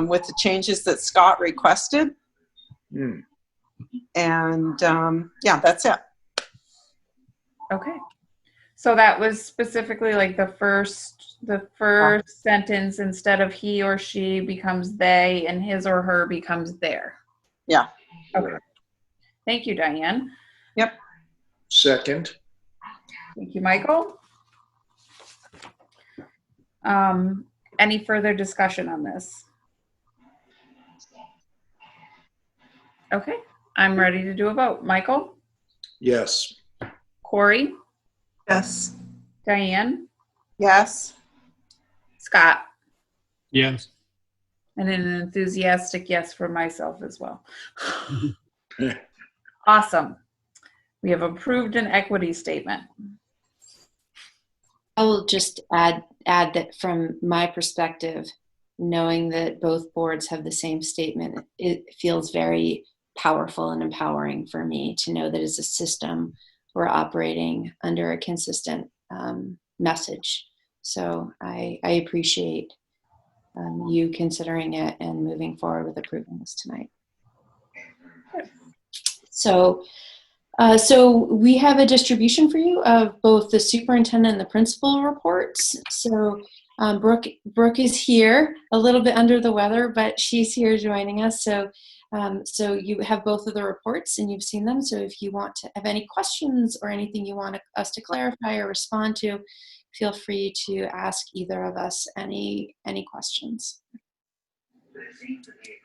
with the changes that Scott requested. And yeah, that's it. Okay. So that was specifically like the first sentence, instead of he or she becomes they, and his or her becomes their. Yeah. Okay. Thank you, Diane. Yep. Second. Thank you, Michael. Any further discussion on this? Okay, I'm ready to do a vote. Michael? Yes. Corey? Yes. Diane? Yes. Scott? Yes. And an enthusiastic yes for myself as well. Awesome. We have approved an equity statement. I will just add that from my perspective, knowing that both boards have the same statement, it feels very powerful and empowering for me to know that as a system, we're operating under a consistent message. So I appreciate you considering it and moving forward with approving this tonight. So we have a distribution for you of both the superintendent and the principal reports. So Brooke is here, a little bit under the weather, but she's here joining us. So you have both of the reports and you've seen them. So if you want to have any questions or anything you want us to clarify or respond to, feel free to ask either of us any questions.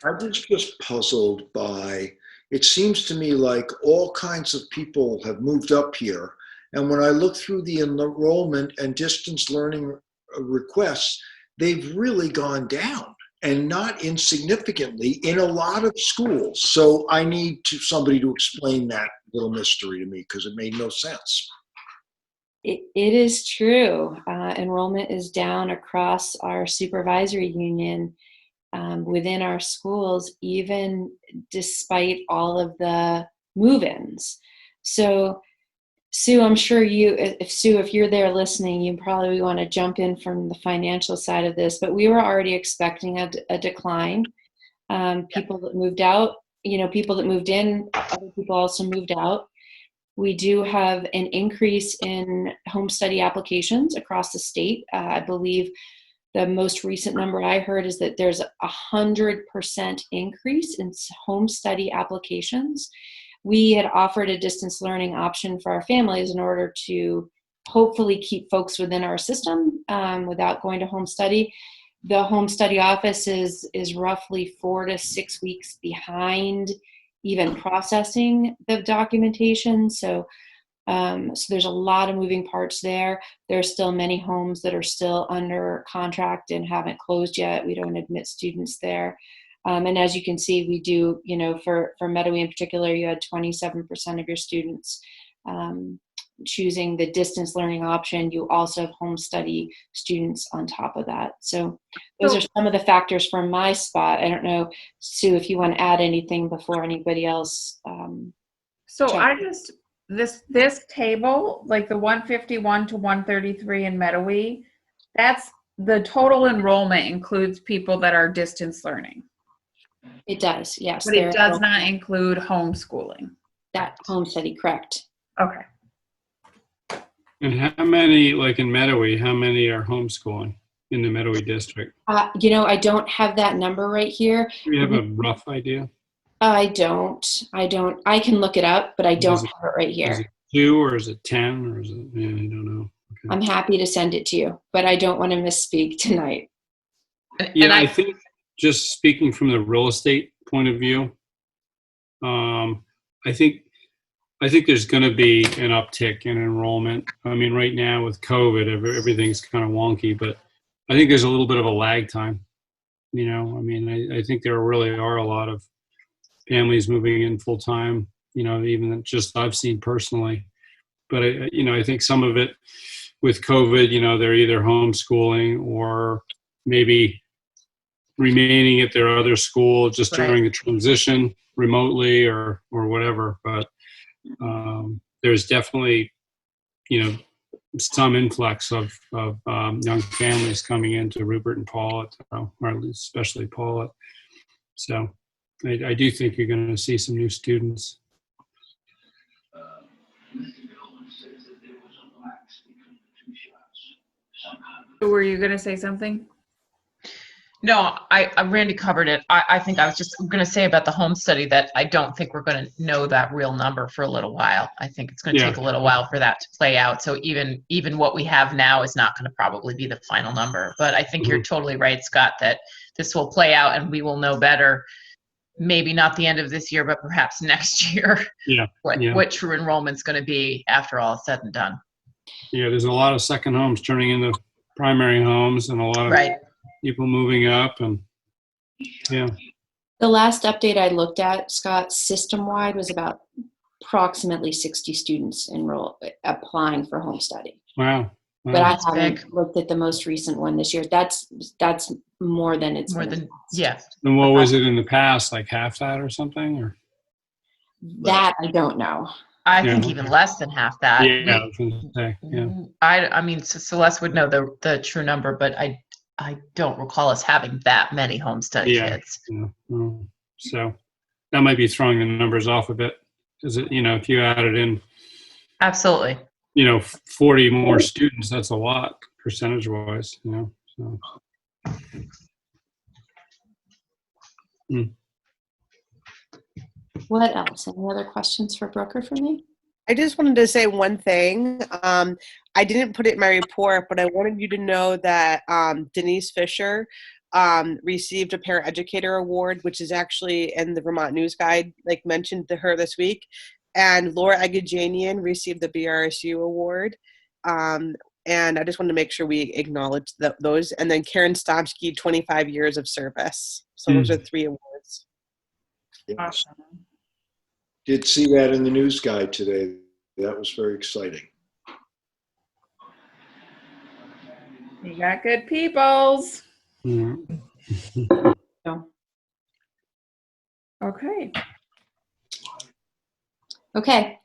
I was just puzzled by, it seems to me like all kinds of people have moved up here. And when I look through the enrollment and distance learning requests, they've really gone down, and not insignificantly in a lot of schools. So I need somebody to explain that little mystery to me, because it made no sense. It is true. Enrollment is down across our supervisory union within our schools, even despite all of the move-ins. So Sue, I'm sure if you're there listening, you probably want to jump in from the financial side of this, but we were already expecting a decline. People that moved out, people that moved in, other people also moved out. We do have an increase in home study applications across the state. I believe the most recent number I heard is that there's 100% increase in home study applications. We had offered a distance learning option for our families in order to hopefully keep folks within our system without going to home study. The home study office is roughly 4 to 6 weeks behind even processing the documentation. So there's a lot of moving parts there. There's still many homes that are still under contract and haven't closed yet. We don't admit students there. And as you can see, we do, for Mettawee in particular, you had 27% of your students choosing the distance learning option. You also have home study students on top of that. So those are some of the factors from my spot. I don't know, Sue, if you want to add anything before anybody else. This table, like the 151 to 133 in Mettawee, that's the total enrollment includes people that are distance learning. It does, yes. But it does not include homeschooling. That home study, correct. Okay. And how many, like in Mettawee, how many are homeschooling in the Mettawee district? I don't have that number right here. Do you have a rough idea? I don't. I can look it up, but I don't have it right Is here. it 2 or is it 10 or is it, I don't know. Okay. I'm happy to send it to you, but I don't want to misspeak tonight. Yeah, I think just speaking from the real estate point of view, I think there's going to be an uptick in enrollment. I mean, right now with COVID, everything's kind of wonky, but I think there's a little bit of a lag time. I think there really are a lot of families moving in full time, even just I've seen personally. But, I think some of it with COVID, they're either homeschooling or maybe remaining at their other school just during the transition remotely or whatever. But there's definitely, some influx of young families coming into Rupert and Paulet, or at least especially Paulet. So I do think you're going to see some new students. Were you going to say something? No, Randy covered it. I think I was just going to say about the home study that I don't think we're going to know that real number for a little while. I think it's going to take a little while for that to play out. So even what we have now is not going to probably be the final number. But I think you're totally right, Scott, that this will play out and we will know better. Maybe not the end of this year, but perhaps next year. What true enrollment's going to be after all is said and done. Yeah, there's a lot of second homes turning into primary homes and a lot of people moving up, and the last update I looked at, Scott, system-wide was about approximately 60 students applying for home study. Wow. But I haven't looked at the most recent one this year. That's more than it's more than And what was it in the past, like half that or something, or that I don't know. I think even less than half that. I mean, Celeste would know the true number, but I don't recall us having that many home study kids. So that might be throwing the numbers off a bit. Is it, if you added in, absolutely, 40 more students, that's a lot percentage wise, so. What else? Any other questions for Brooker for me? I just wanted to say one thing. I didn't put it in my report, but I wanted you to know that Denise Fisher received a Paraeducator Award, which is actually in the Vermont News Guide, mentioned to her this week. And Laura Agajanian received the BRSU Award. And I just wanted to make sure we acknowledge those. And then Karen Stomsky, 25 years of service. So those are 3 awards. Awesome. Did see that in the news guide today. That was very exciting. You got good peoples. Okay. Okay.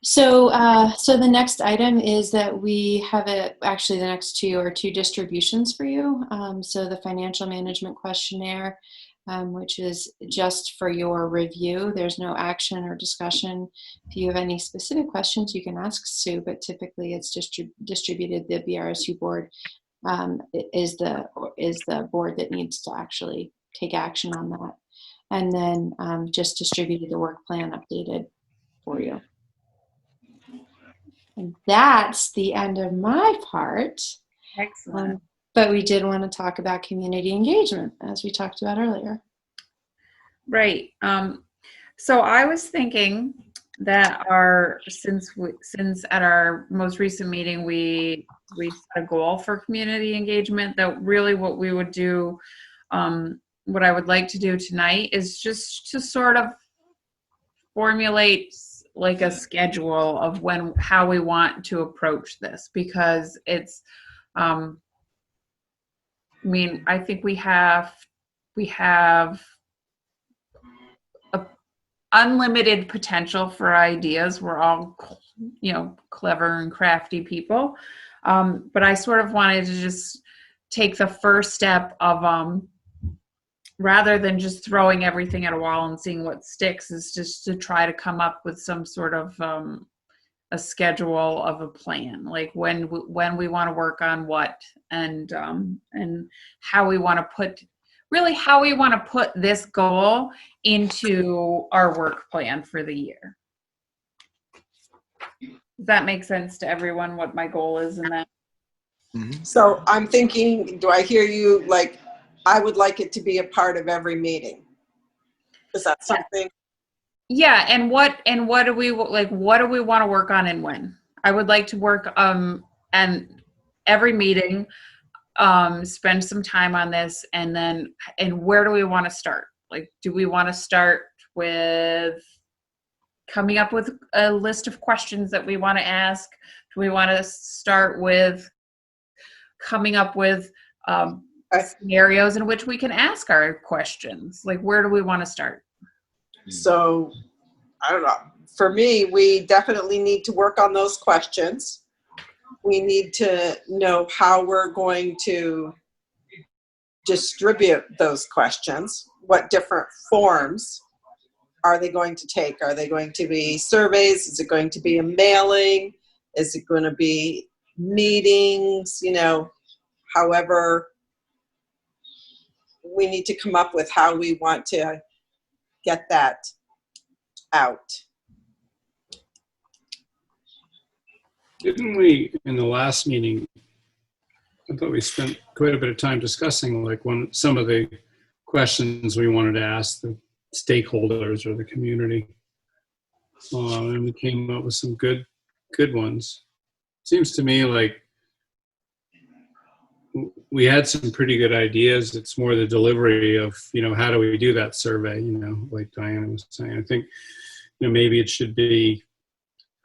So the next item is that we have actually the next 2 are 2 distributions for you. So the financial management questionnaire, which is just for your review. There's no action or discussion. If you have any specific questions, you can ask Sue, but typically it's distributed the BRSU board is the board that needs to actually take action on that. And then just distributed the work plan updated for you. And that's the end of my part. Excellent. But we did want to talk about community engagement, as we talked about earlier. Right. So I was thinking that since at our most recent meeting we set a goal for community engagement, that really what we would do, what I would like to do tonight is just to sort of formulate like a schedule of how we want to approach this, because it's I mean, I think we have unlimited potential for ideas. We're all, clever and crafty people. But I sort of wanted to just take the first step of, rather than just throwing everything at a wall and seeing what sticks, is just to try to come up with some sort of a schedule of a plan, like when we want to work on what, and how we want to put this goal into our work plan for the year. Does that make sense to everyone, what my goal is in that? Mm-hmm. So I'm thinking, do I hear you, like, I would like it to be a part of every meeting? Is that something? Yeah, and what do we want to work on and when? I would like to work and every meeting spend some time on this, and where do we want to start? Like, do we want to start with coming up with a list of questions that we want to ask? Do we want to start with coming up with scenarios in which we can ask our questions? Like, where do we want to start? So, I don't know. For me, we definitely need to work on those questions. We need to know how we're going to distribute those questions. What different forms are they going to take? Are they going to be surveys? Is it going to be a mailing? Is it going to be meetings? However, we need to come up with how we want to get that out. Didn't we, in the last meeting, I thought we spent quite a bit of time discussing some of the questions we wanted to ask the stakeholders or the community. And we came up with some good ones. Seems to me like we had some pretty good ideas. It's more the delivery of, how do we do that survey, like Diana was saying. I think, maybe it should be,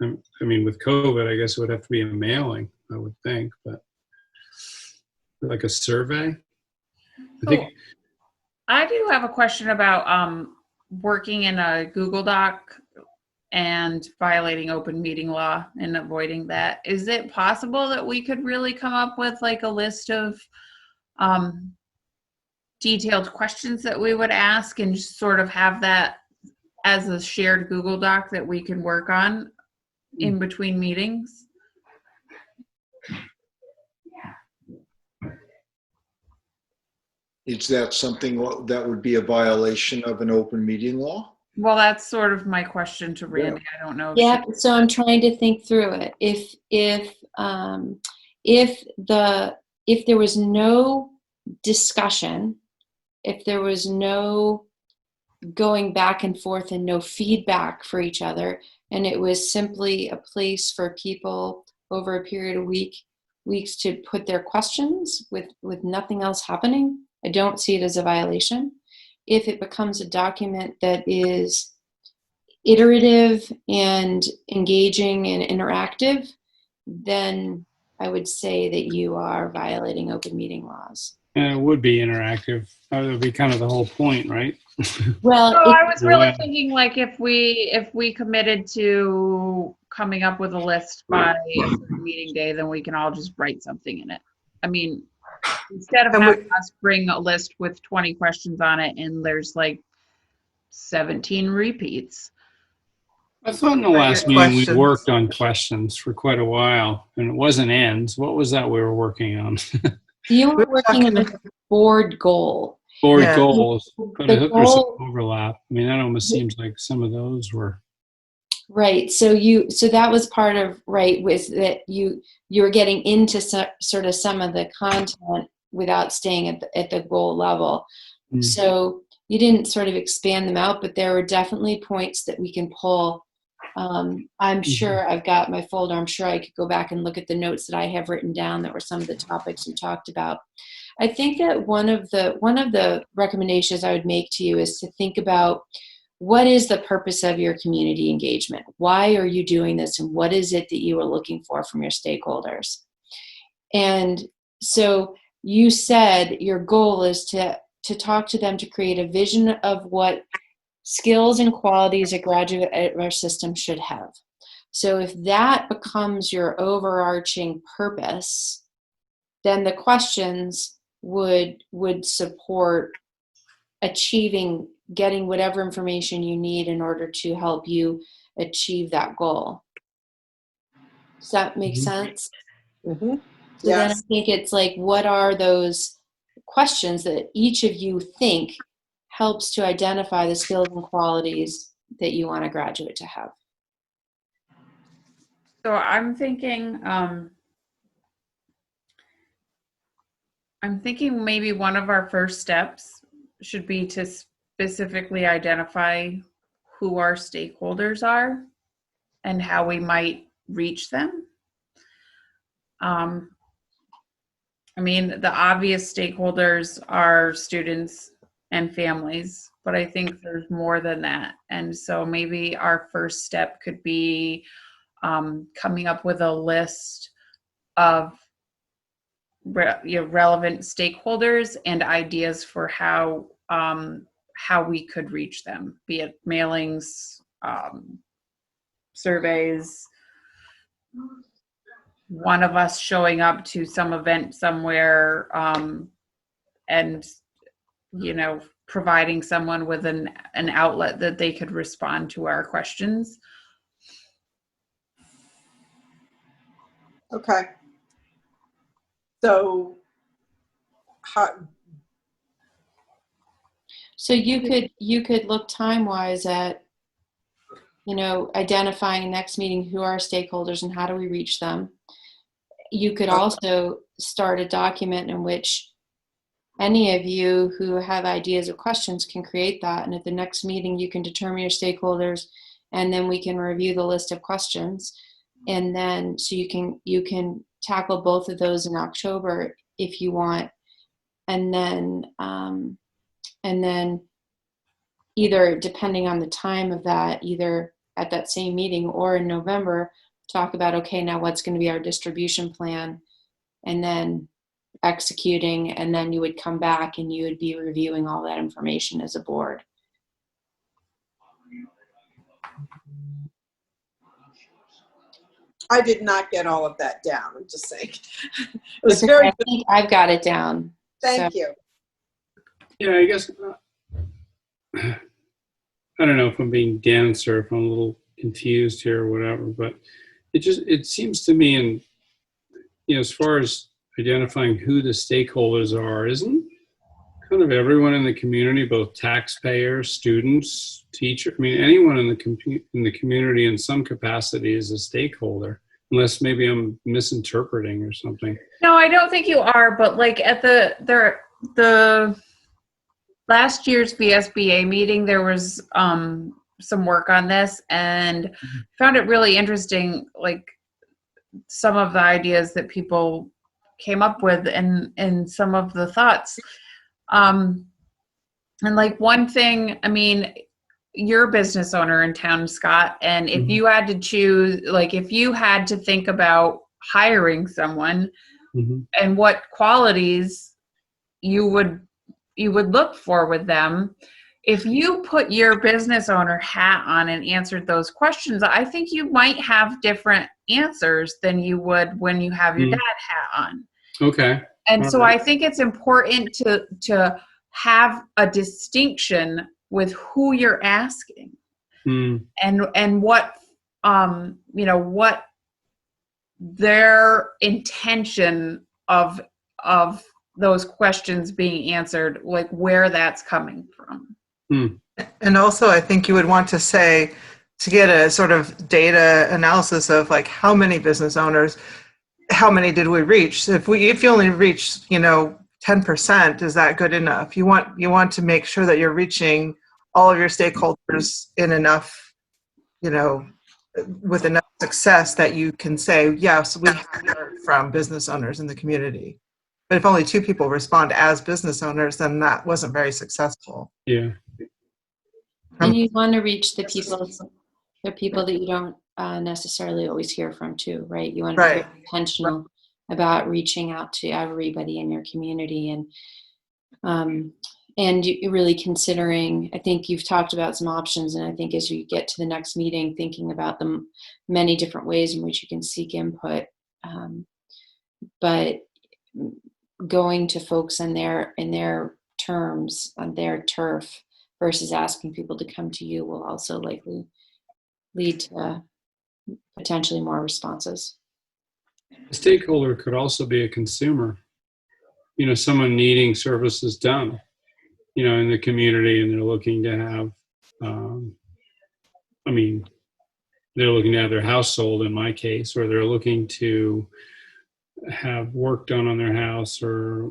with COVID, I guess it would have to be a mailing, I would think, but like a survey. I do have a question about working in a Google Doc and violating open meeting law and avoiding that. Is it possible that we could really come up with like a list of detailed questions that we would ask and just sort of have that as a shared Google Doc that we can work on in between meetings? Is that something that would be a violation of an open meeting law? Well, that's sort of my question to Randy. Yeah. I don't know. Yeah, so I'm trying to think through it. If there was no discussion, if there was no going back and forth and no feedback for each other, and it was simply a place for people over a period of weeks to put their questions with nothing else happening, I don't see it as a violation. If it becomes a document that is iterative and engaging and interactive, then I would say that you are violating open meeting laws. And it would be interactive. That would be kind of the whole point, right? Well, I was really thinking like if we committed to coming up with a list by a certain meeting day, then we can all just write something in it. I mean, instead of having us bring a list with 20 questions on it and there's like 17 repeats. I thought in the last meeting we worked on questions for quite a while, and it wasn't ends. What was that we were working on? You were We were working on talking a board goal. Board Yeah. goals, but I The thought there's some goal- overlap. I mean, that almost seems like some of those were. Right. So that was part of, right, was that you were getting into sort of some of the content without staying at the goal level. Mm. So you didn't sort of expand them out, but there were definitely points that we can pull. I'm sure I've got my folder. I'm sure I could go back and look at the notes that I have written down that were some of the topics you talked about. I think that one of the recommendations I would make to you is to think about, what is the purpose of your community engagement? Why are you doing this? And what is it that you are looking for from your stakeholders? And so you said your goal is to talk to them to create a vision of what skills and qualities a graduate at our system should have. So if that becomes your overarching purpose, then the questions would support getting whatever information you need in order to help you achieve that goal. Does that make sense? Mm-hmm. So then I Yes. think it's like, what are those questions that each of you think helps to identify the skills and qualities that you want a graduate to have? So I'm thinking maybe one of our first steps should be to specifically identify who our stakeholders are and how we might reach them. I mean, the obvious stakeholders are students and families, but I think there's more than that. And so maybe our first step could be coming up with a list of relevant stakeholders and ideas for how we could reach them, be it mailings, surveys, one of us showing up to some event somewhere, and providing someone with an outlet that they could respond to our questions. Okay. So So you could look time-wise at, identifying next meeting who are our stakeholders and how do we reach them. You could also start a document in which any of you who have ideas or questions can create that, and at the next meeting you can determine your stakeholders, and then we can review the list of questions, and then so you can tackle both of those in October if you want, and then either depending on the time of that, either at that same meeting or in November, talk about, okay, now what's going to be our distribution plan, and then executing, and then you would come back and you would be reviewing all that information as a board. I did not get all of that down. I'm just saying. It was very I think I've got it down. Thank you. Yeah, I guess, I don't know if I'm being dense or if I'm a little confused here or whatever, but it seems to me, and as far as identifying who the stakeholders are, isn't kind of everyone in the community, both taxpayers, students, teachers, I mean, anyone in the community in some capacity is a stakeholder, unless maybe I'm misinterpreting or something. No, I don't think you are, but like at the last year's VSBA meeting, there was some work on this, and found it really interesting, like some of the ideas that people came up with and some of the thoughts. And like one thing, I mean, you're a business owner in town, Scott, and if you had to choose, like if you had to think about hiring someone and what qualities you would look for with them, if you put your business owner hat on and answered those questions, I think you might have different answers than you would when you have your dad hat on. Okay. And so I think it's important to have a distinction with who you're asking and what what their intention of those questions being answered, like where that's coming from. And also, I think you would want to say, to get a sort of data analysis of like how many business owners, how many did we reach? So if you only reach, 10%, is that good enough? You want to make sure that you're reaching all of your stakeholders in enough, with enough success that you can say, yes, we heard from business owners in the community. But if only 2 people respond as business owners, then that wasn't very successful. Yeah. And you want to reach the people that you don't necessarily always hear from too, right? You want to be very intentional about reaching out to everybody in your community, and you really considering, I think you've talked about some options, and I think as you get to the next meeting, thinking about the many different ways in which you can seek input, but going to folks in their terms, on their turf, versus asking people to come to you will also likely lead to potentially more responses. A stakeholder could also be a consumer, someone needing services done, in the community, and they're looking to have, they're looking to have their house sold in my case, or they're looking to have work done on their house, or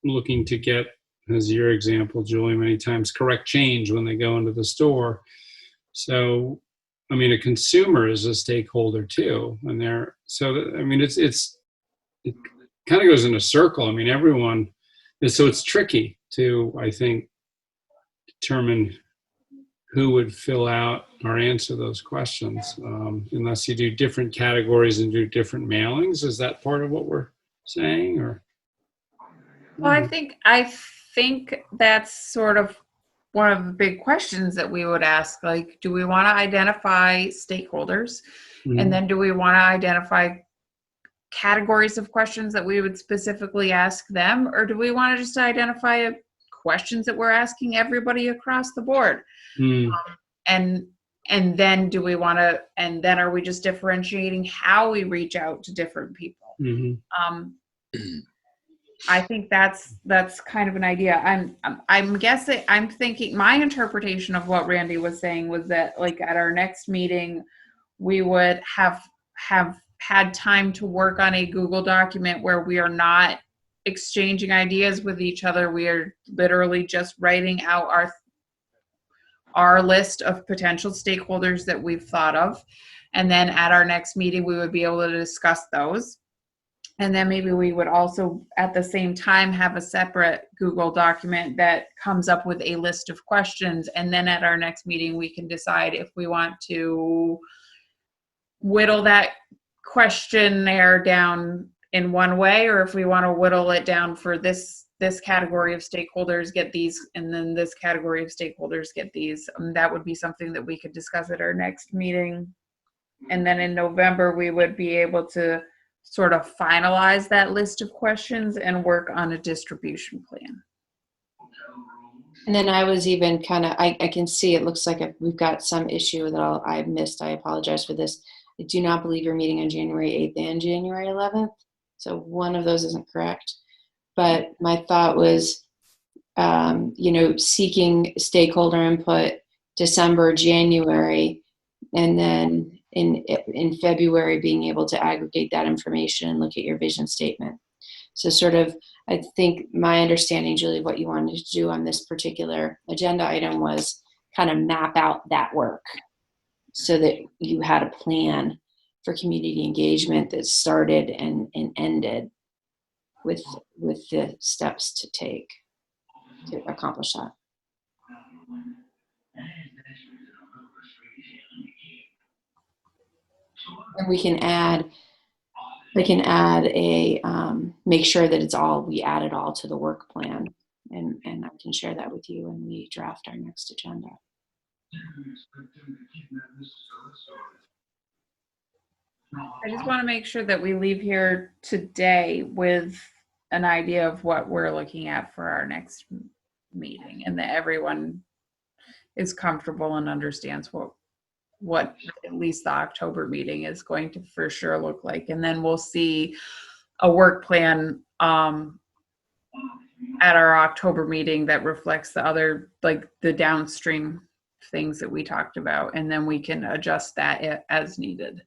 looking to get, as your example, Julie, many times correct change when they go into the store. So, a consumer is a stakeholder too, and it kind of goes in a circle. Everyone, so it's tricky to, I think, determine who would fill out or answer those questions, unless you do different categories and do different mailings. Is that part of what we're saying, or? Well, I think that's sort of one of the big questions that we would ask, like, do we want to identify stakeholders? Mm-hmm. And then do we want to identify categories of questions that we would specifically ask them? Or do we want to just identify questions that we're asking everybody across the board? And then do we want to, and then are we just differentiating how we reach out to different people? I think that's kind of an idea. I'm thinking, my interpretation of what Randy was saying was that, like, at our next meeting, we would have had time to work on a Google document where we are not exchanging ideas with each other. We are literally just writing out our list of potential stakeholders that we've thought of. And then at our next meeting, we would be able to discuss those. And then maybe we would also, at the same time, have a separate Google document that comes up with a list of questions. And then at our next meeting, we can decide if we want to whittle that questionnaire down in one way, or if we want to whittle it down for this category of stakeholders get these, and then this category of stakeholders get these. That would be something that we could discuss at our next meeting. And then in November, we would be able to sort of finalize that list of questions and work on a distribution plan. And then I was even kind of, I can see it looks like we've got some issue that I missed. I apologize for this. I do not believe you're meeting on January 8th and January 11th. So one of those isn't correct. But my thought was, seeking stakeholder input December, January, and then in February being able to aggregate that information and look at your vision statement. So sort of, I think my understanding, Julie, of what you wanted to do on this particular agenda item was kind of map out that work so that you had a plan for community engagement that started and ended with the steps to take to accomplish that. And we can add a, make sure that we add it all to the work plan. And I can share that with you when we draft our next agenda. I just want to make sure that we leave here today with an idea of what we're looking at for our next meeting, and that everyone is comfortable and understands what at least the October meeting is going to for sure look like. And then we'll see a work plan at our October meeting that reflects the other, like the downstream things that we talked about, and then we can adjust that as needed.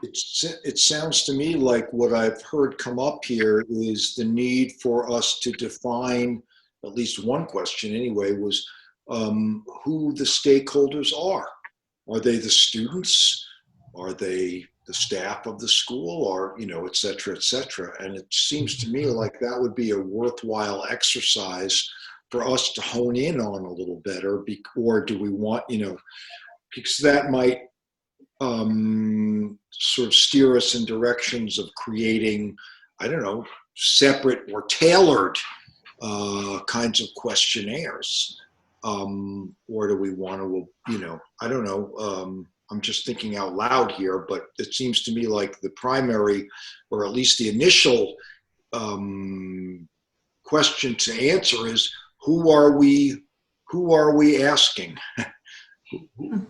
It sounds to me like what I've heard come up here is the need for us to define, at least one question anyway, was who the stakeholders are. Are they the students? Are they the staff of the school? Or, you know, et cetera, et cetera. And it seems to me like that would be a worthwhile exercise for us to hone in on a little better. Or do we want, you know, because that might sort of steer us in directions of creating, I don't know, separate or tailored kinds of questionnaires. Or do we want to, you know, I don't know, I'm just thinking out loud here, but it seems to me like the primary, or at least the initial question to answer is, who are we asking?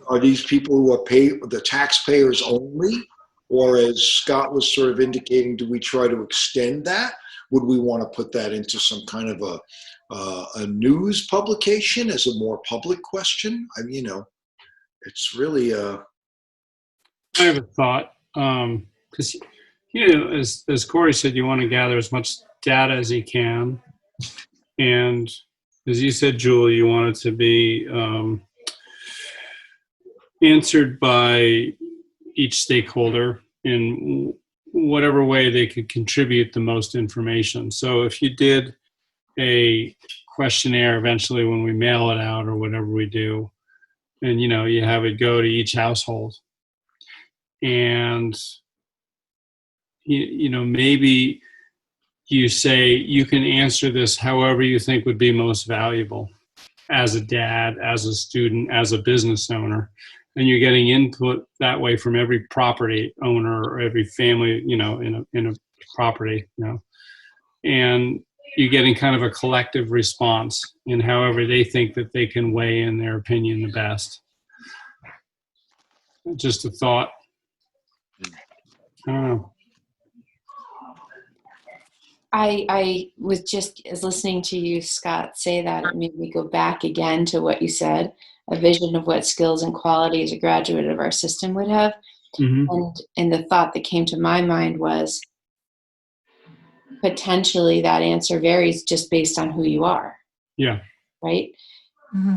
Are these people who are the taxpayers only? Or as Scott was sort of indicating, do we try to extend that? Would we want to put that into some kind of a news publication as a more public question? I mean, you know, it's really a... I have a thought, because, you know, as Corey said, you want to gather as much data as you can. And as you said, Julie, you want it to be answered by each stakeholder in whatever way they could contribute the most information. So if you did a questionnaire eventually when we mail it out or whatever we do, and, you know, you have it go to each household, and, you know, maybe you say you can answer this however you think would be most valuable as a dad, as a student, as a business owner. And you're getting input that way from every property owner or every family, you know, in a property, you know, and you're getting kind of a collective response in however they think that they can weigh in their opinion the best. Just a thought. I don't know. I was just, as listening to you, Scott, say that, it made me go back again to what you said, a vision of what skills and qualities a graduate of our system would have. Mm-hmm. And the thought that came to my mind was potentially that answer varies just based on who you are. Yeah. Right? Mm-hmm.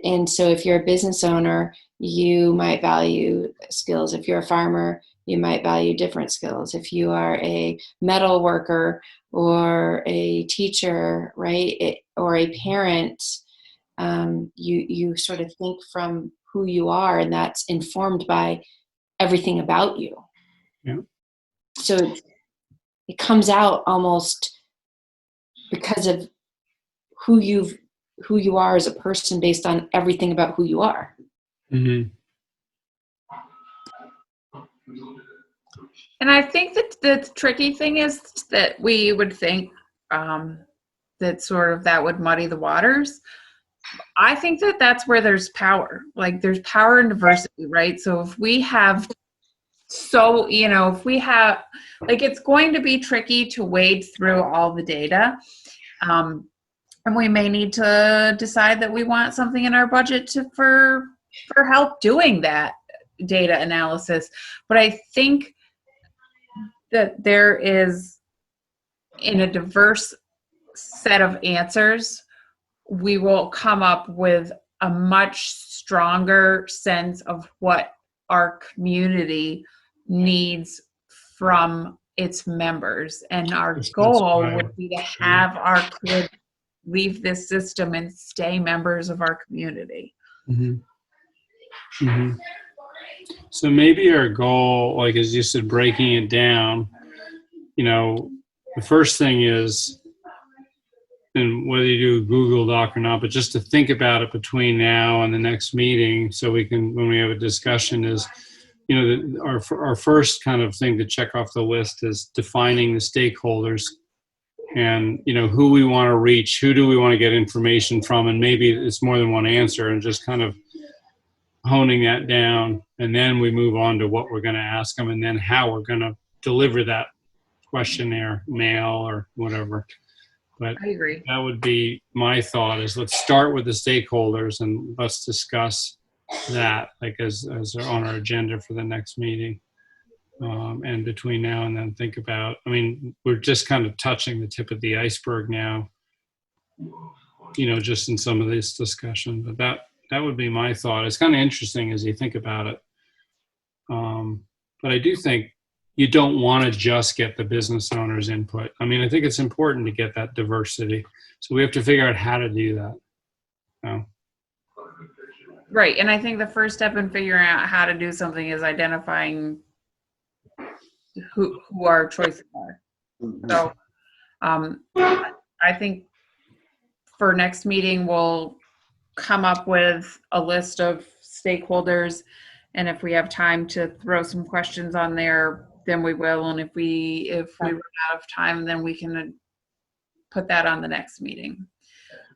And so if you're a business owner, you might value skills. If you're a farmer, you might value different skills. If you are a metal worker or a teacher, right, or a parent, you sort of think from who you are, and that's informed by everything about you. Yeah. So it comes out almost because of who you are as a person based on everything about who you are. Mm-hmm. And I think that the tricky thing is that we would think that sort of that would muddy the waters. I think that that's where there's power. Like there's power in diversity, right? So if we have, like it's going to be tricky to wade through all the data. And we may need to decide that we want something in our budget for help doing that data analysis. But I think that there is, in a diverse set of answers, we will come up with a much stronger sense of what our community needs from its members. And our goal would be to have our kids leave this system and stay members of our community. Mm-hmm. Mm-hmm. So maybe our goal, like as you said, breaking it down, you know, the first thing is, and whether you do a Google Doc or not, but just to think about it between now and the next meeting, so we can, when we have a discussion, is, you know, our first kind of thing to check off the list is defining the stakeholders and, you know, who we want to reach, who do we want to get information from, and maybe it's more than one answer, and just kind of honing that down. And then we move on to what we're going to ask them, and then how we're going to deliver that questionnaire, mail, or whatever. But I agree. that would be my thought, is let's start with the stakeholders and let's discuss that, like as on our agenda for the next meeting. And between now and then, think about, I mean, we're just kind of touching the tip of the iceberg now, just in some of this discussion, but that would be my thought. It's kind of interesting as you think about it. But I do think you don't want to just get the business owner's input. I mean, I think it's important to get that diversity. So we have to figure out how to do that. Right. And I think the first step in figuring out how to do something is identifying who our choices are. So I think for next meeting, we'll come up with a list of stakeholders. And if we have time to throw some questions on there, then we will. And if we run out of time, then we can put that on the next meeting.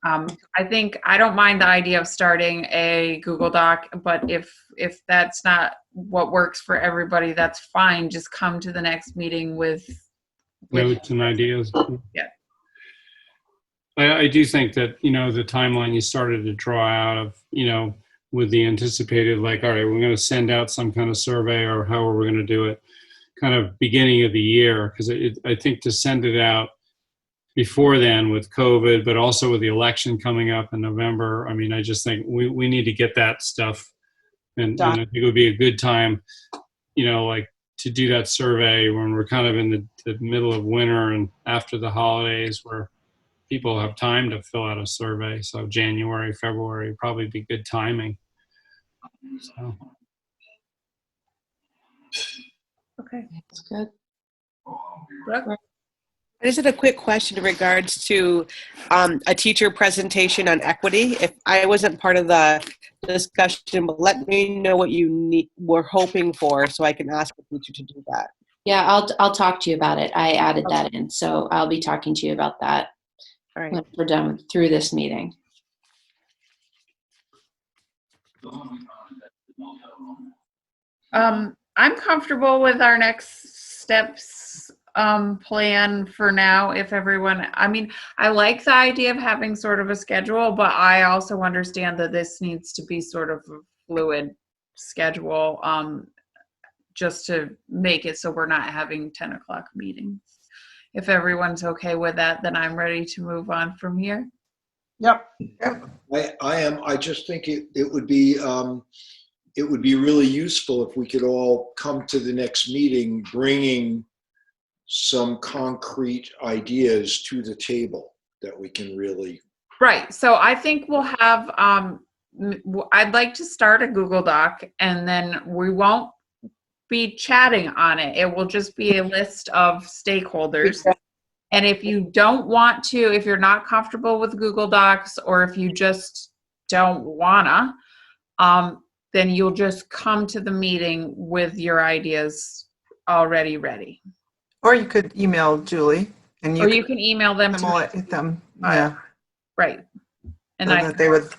I think I don't mind the idea of starting a Google Doc, but if that's not what works for everybody, that's fine. Just come to the next meeting with notes and ideas. Yeah. I do think that, the timeline you started to draw out of, with the anticipated, like, all right, we're going to send out some kind of survey or however we're going to do it, kind of beginning of the year, because I think to send it out before then with COVID, but also with the election coming up in November, I mean, I just think we need to get that stuff. And I think it would be a good time, like to do that survey when we're kind of in the middle of winter and after the holidays, where people have time to fill out a survey. So January, February would probably be good timing. So. Okay. That's good. Brooke? I just had a quick question in regards to a teacher presentation on equity. If I wasn't part of the discussion, but let me know what you were hoping for so I can ask the teacher to do that. Yeah, I'll talk to you about it. I added that in, so I'll be talking to you about that All right. when we're done through this meeting. I'm comfortable with our next steps plan for now. If everyone, I mean, I like the idea of having sort of a schedule, but I also understand that this needs to be sort of a fluid schedule, just to make it so we're not having 10 o'clock meetings. If everyone's okay with that, then I'm ready to move on from here. Yep. I am. I just think it would be really useful if we could all come to the next meeting bringing some concrete ideas to the table that we can really. Right. So I think we'll have, I'd like to start a Google Doc, and then we won't be chatting on it. It will just be a list of stakeholders. And if you don't want to, if you're not comfortable with Google Docs, or if you just don't wanna, then you'll just come to the meeting with your ideas already ready. Or you could email Julie, and you can email them to them. Yeah. Right. And then they would,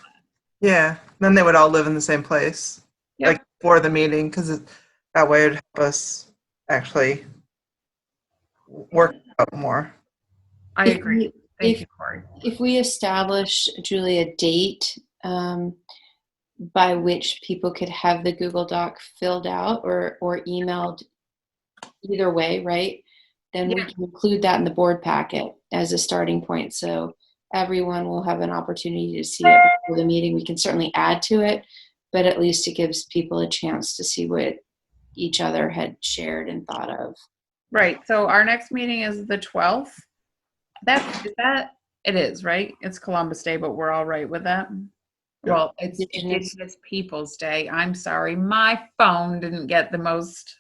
then they would all live in the same place, like for the meeting, because that way it'd help us actually work out more. I agree. Thank you, Corey. If we establish, Julie, a date by which people could have the Google Doc filled out or emailed, either way, right? Then we can include that in the board packet as a starting point. So everyone will have an opportunity to see it before the meeting. We can certainly add to it, but at least it gives people a chance to see what each other had shared and thought of. Right. So our next meeting is the 12th. It is, right? It's Columbus Day, but we're all right with that. Well, it's Indigenous Peoples Day. I'm sorry. My phone didn't get the most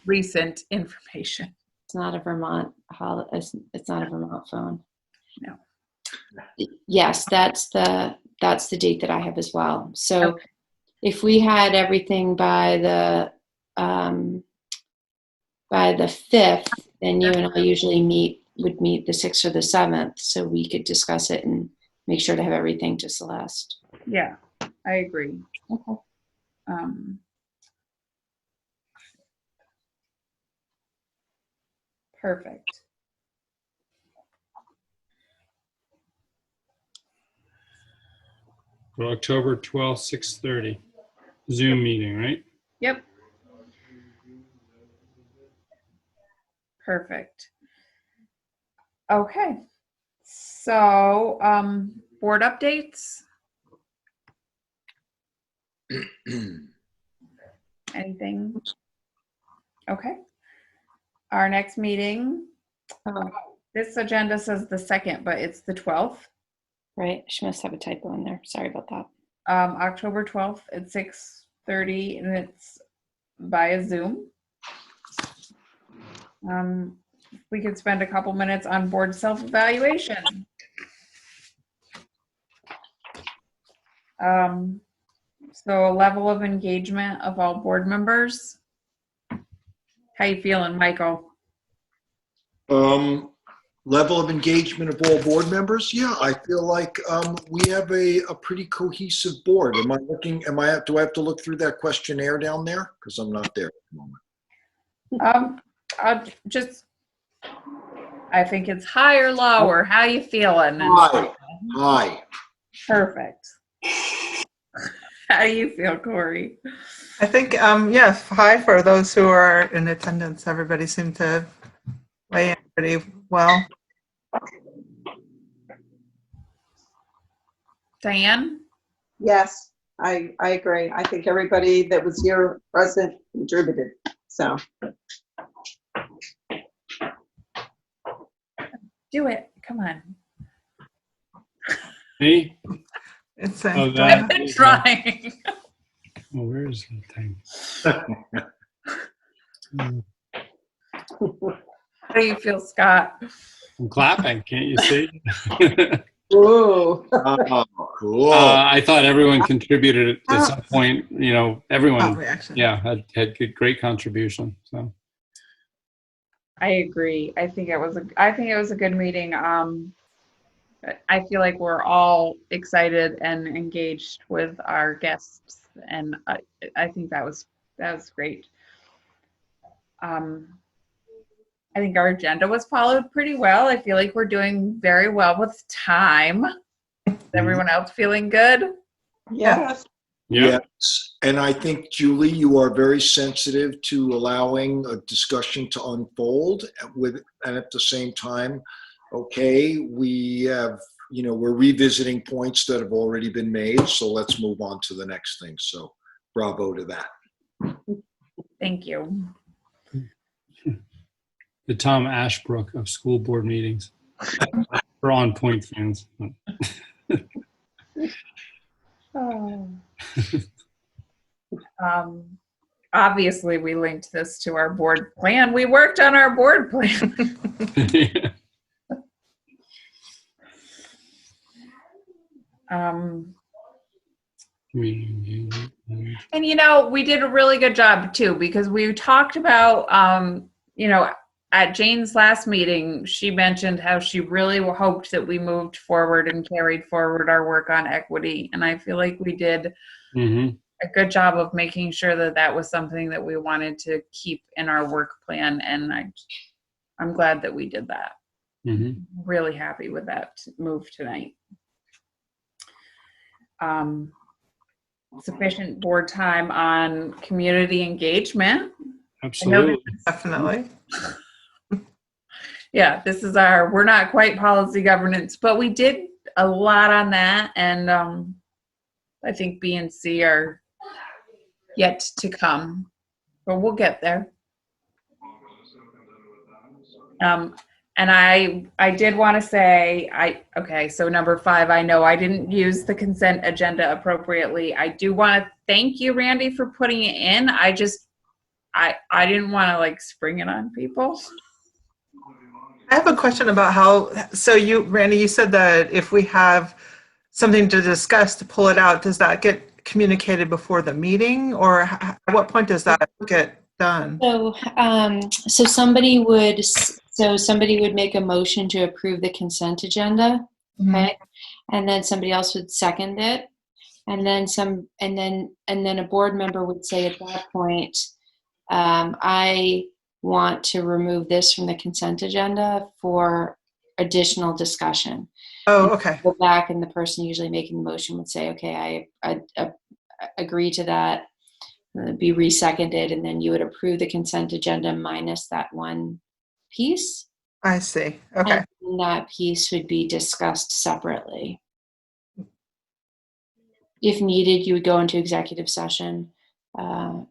recent information. It's not a Vermont it's not a Vermont phone. No. Yes, that's the date that I have as well. So if we had everything by the 5th, then you and I usually would meet the 6th or the 7th, so we could discuss it and make sure to have everything to Celeste. Yeah, I agree. Okay. Perfect. For October 12th, 6:30. Zoom meeting, right? Yep. Perfect. Okay. So, board updates? Anything? Okay. Our next meeting, this agenda says the 2nd, but it's the 12th. Right. She must have a typo in there. Sorry about that. October 12th at 6:30, and it's via Zoom. We could spend a couple minutes on board self-evaluation. So a level of engagement of all board members. How you feeling, Michael? Level of engagement of all board members? Yeah, I feel like we have a pretty cohesive board. Do I have to look through that questionnaire down there? Because I'm not there at the moment. I think it's high or lower. How you feeling? Hi. Perfect. How do you feel, Corey? I think, yes, high for those who are in attendance. Everybody seemed to weigh in pretty well. Diane? Yes, I agree. I think everybody that was here present contributed. So Do it. Come on. Me? It's Oh, I've been trying. Oh, where is the thing? How do you feel, Scott? I'm clapping. Can't you see? ooh. Oh, cool. I thought everyone contributed at some point. You know, everyone, reaction. yeah, had great contribution. So I agree. I think it was a good meeting. I feel like we're all excited and engaged with our guests, and I think that was great. I think our agenda was followed pretty well. I feel like we're doing very well with time. Is everyone else feeling good? Yes. yeah. Yes, and I think, Julie, you are very sensitive to allowing a discussion to unfold and at the same time, okay, we have, we're revisiting points that have already been made, so let's move on to the next thing. So bravo to that. Thank you. The Tom Ashbrook of school board meetings. For on point fans. Oh. Obviously, we linked this to our board plan. We worked on our board plan. And we did a really good job too, because we talked about at Jane's last meeting, she mentioned how she really hoped that we moved forward and carried forward our work on equity. And I feel like we did a good job of making sure that that was something that we wanted to keep in our work plan. And I'm glad that we did that. Really happy with that move tonight. Sufficient board time on community engagement. Absolutely. Definitely. Yeah, this is we're not quite policy governance, but we did a lot on that. And I think B and C are yet to come, but we'll get there. And I did want to say, so number 5, I know I didn't use the consent agenda appropriately. I do want to thank you, Randy, for putting it in. I didn't want to spring it on people. I have a question about Randy, you said that if we have something to discuss, to pull it out, does that get communicated before the meeting, or at what point does that get done? So somebody would make a motion to approve the consent agenda, okay, and then somebody else would second it, and then a board member would say at that point, I want to remove this from the consent agenda for additional discussion. Oh, okay. Go back, and the person usually making the motion would say, okay, I agree to that, be reseconded, and then you would approve the consent agenda minus that one piece. I see. Okay. And that piece would be discussed separately. If needed, you would go into executive session.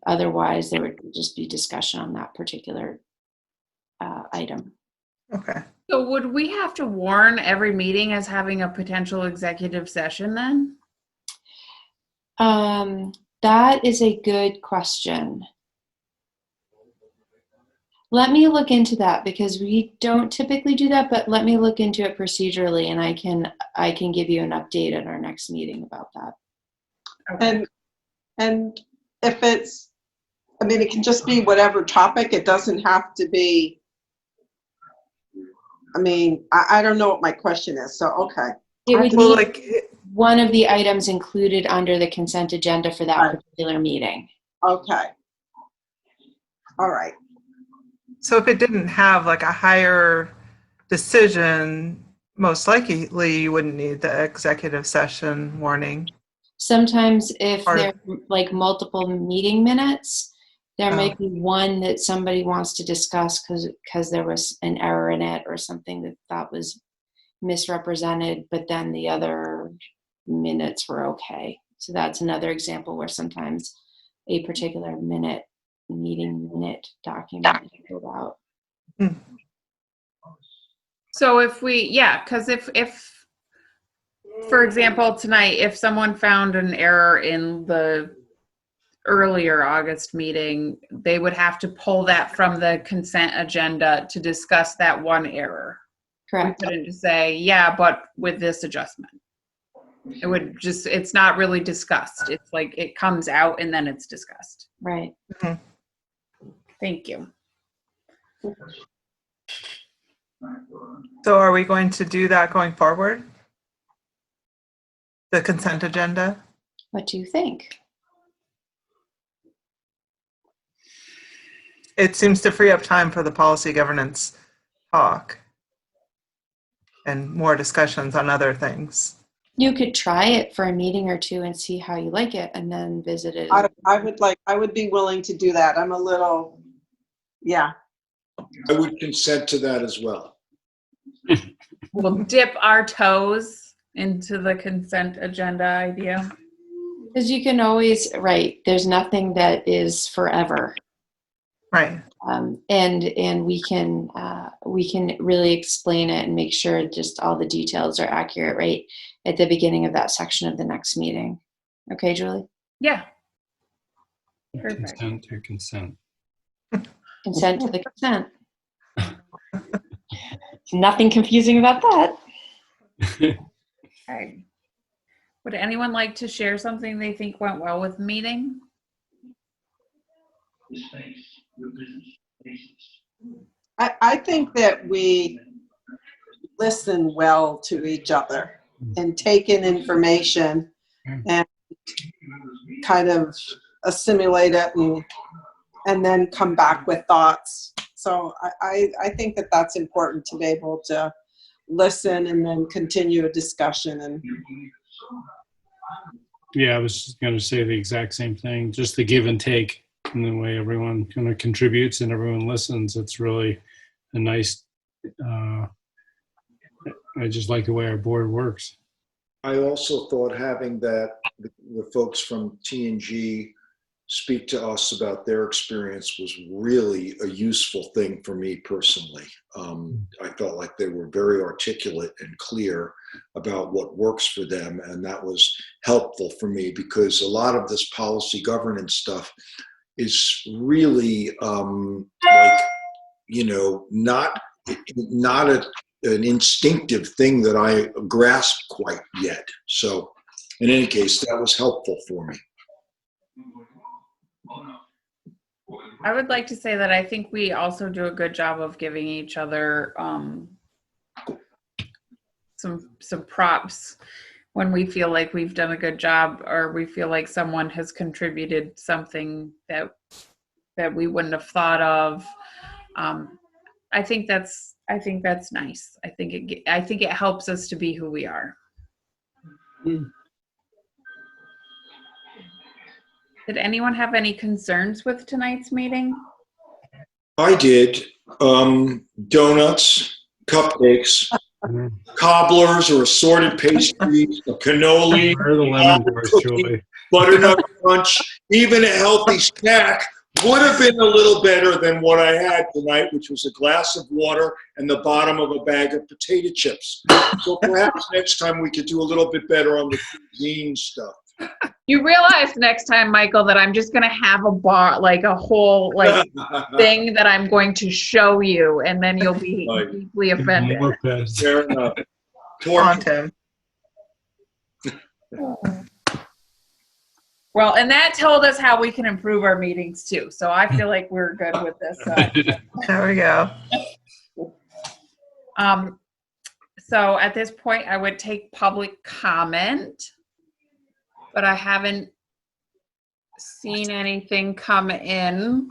Otherwise, there would just be discussion on that particular item. Okay. So would we have to warn every meeting as having a potential executive session then? That is a good question. Let me look into that, because we don't typically do that, but let me look into it procedurally, and I can give you an update at our next meeting about that. Okay. And if it's, I mean, it can just be whatever topic. It doesn't have to be, I mean, I don't know what my question is, so okay. It would Well, be like, one of the items included under the consent agenda for that particular meeting. Okay. All right. so if it didn't have like a higher decision, most likely you wouldn't need the executive session warning. Sometimes if Or- there are like multiple meeting minutes, there Oh. might be one that somebody wants to discuss because there was an error in it or something that thought was misrepresented, but then the other minutes were okay. So that's another example where sometimes a particular meeting minute document is filled out. So if we, yeah, because if, for example, tonight, if someone found an error in the earlier August meeting, they would have to pull that from the consent agenda to discuss that one error. Correct. We couldn't just say, yeah, but with this adjustment. It would just, it's not really discussed. It's like it comes out and then it's discussed. Right. Thank you. So are we going to do that going forward? The consent agenda? What do you think? It seems to free up time for the policy governance talk and more discussions on other things. You could try it for a meeting or two and see how you like it, and then visit it. I would be willing to do that. I'm a little, yeah. I would consent to that as well. We'll dip our toes into the consent agenda idea. Because you can always, right, there's nothing that is forever. Right. And we can really explain it and make sure just all the details are accurate right at the beginning of that section of the next meeting. Okay, Julie? Yeah. Perfect. Consent to consent. Consent to the consent. Nothing confusing about that. Okay. Would anyone like to share something they think went well with the meeting? I think that we listen well to each other and take in information and kind of assimilate it and then come back with thoughts. So I think that that's important, to be able to listen and then continue a discussion. And Yeah, I was going to say the exact same thing, just the give and take in the way everyone kind of contributes and everyone listens. It's really a nice, I just like the way our board works. I also thought having that the folks from T&G speak to us about their experience was really a useful thing for me personally. I felt like they were very articulate and clear about what works for them, and that was helpful for me because a lot of this policy governance stuff is really like, you know, not an instinctive thing that I grasp quite yet. So in any case, that was helpful for me. I would like to say that I think we also do a good job of giving each other some props when we feel like we've done a good job, or we feel like someone has contributed something that we wouldn't have thought of. I think that's nice. I think it helps us to be who we are. Did anyone have any concerns with tonight's meeting? I did. Donuts, cupcakes, cobblers or assorted pastries, a cannoli, Where are the lemon bars, Julie? butternut crunch, even a healthy snack would have been a little better than what I had tonight, which was a glass of water and the bottom of a bag of potato chips. So perhaps next time we could do a little bit better on the cuisine stuff. You realize next time, Michael, that I'm just going to have a bar, like a whole thing that I'm going to show you, and then you'll be deeply offended. Fair enough. On Tim. Well, and that told us how we can improve our meetings too. So I feel like we're good with this. There we go. So at this point, I would take public comment, but I haven't seen anything come in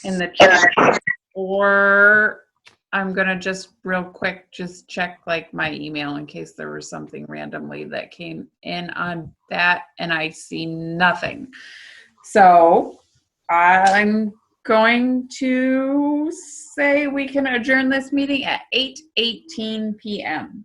the chat, or I'm gonna just real quick just check like my email in case there was something randomly that came in on that, and I see nothing. So I'm going to say we can adjourn this meeting at 8:18 p.m.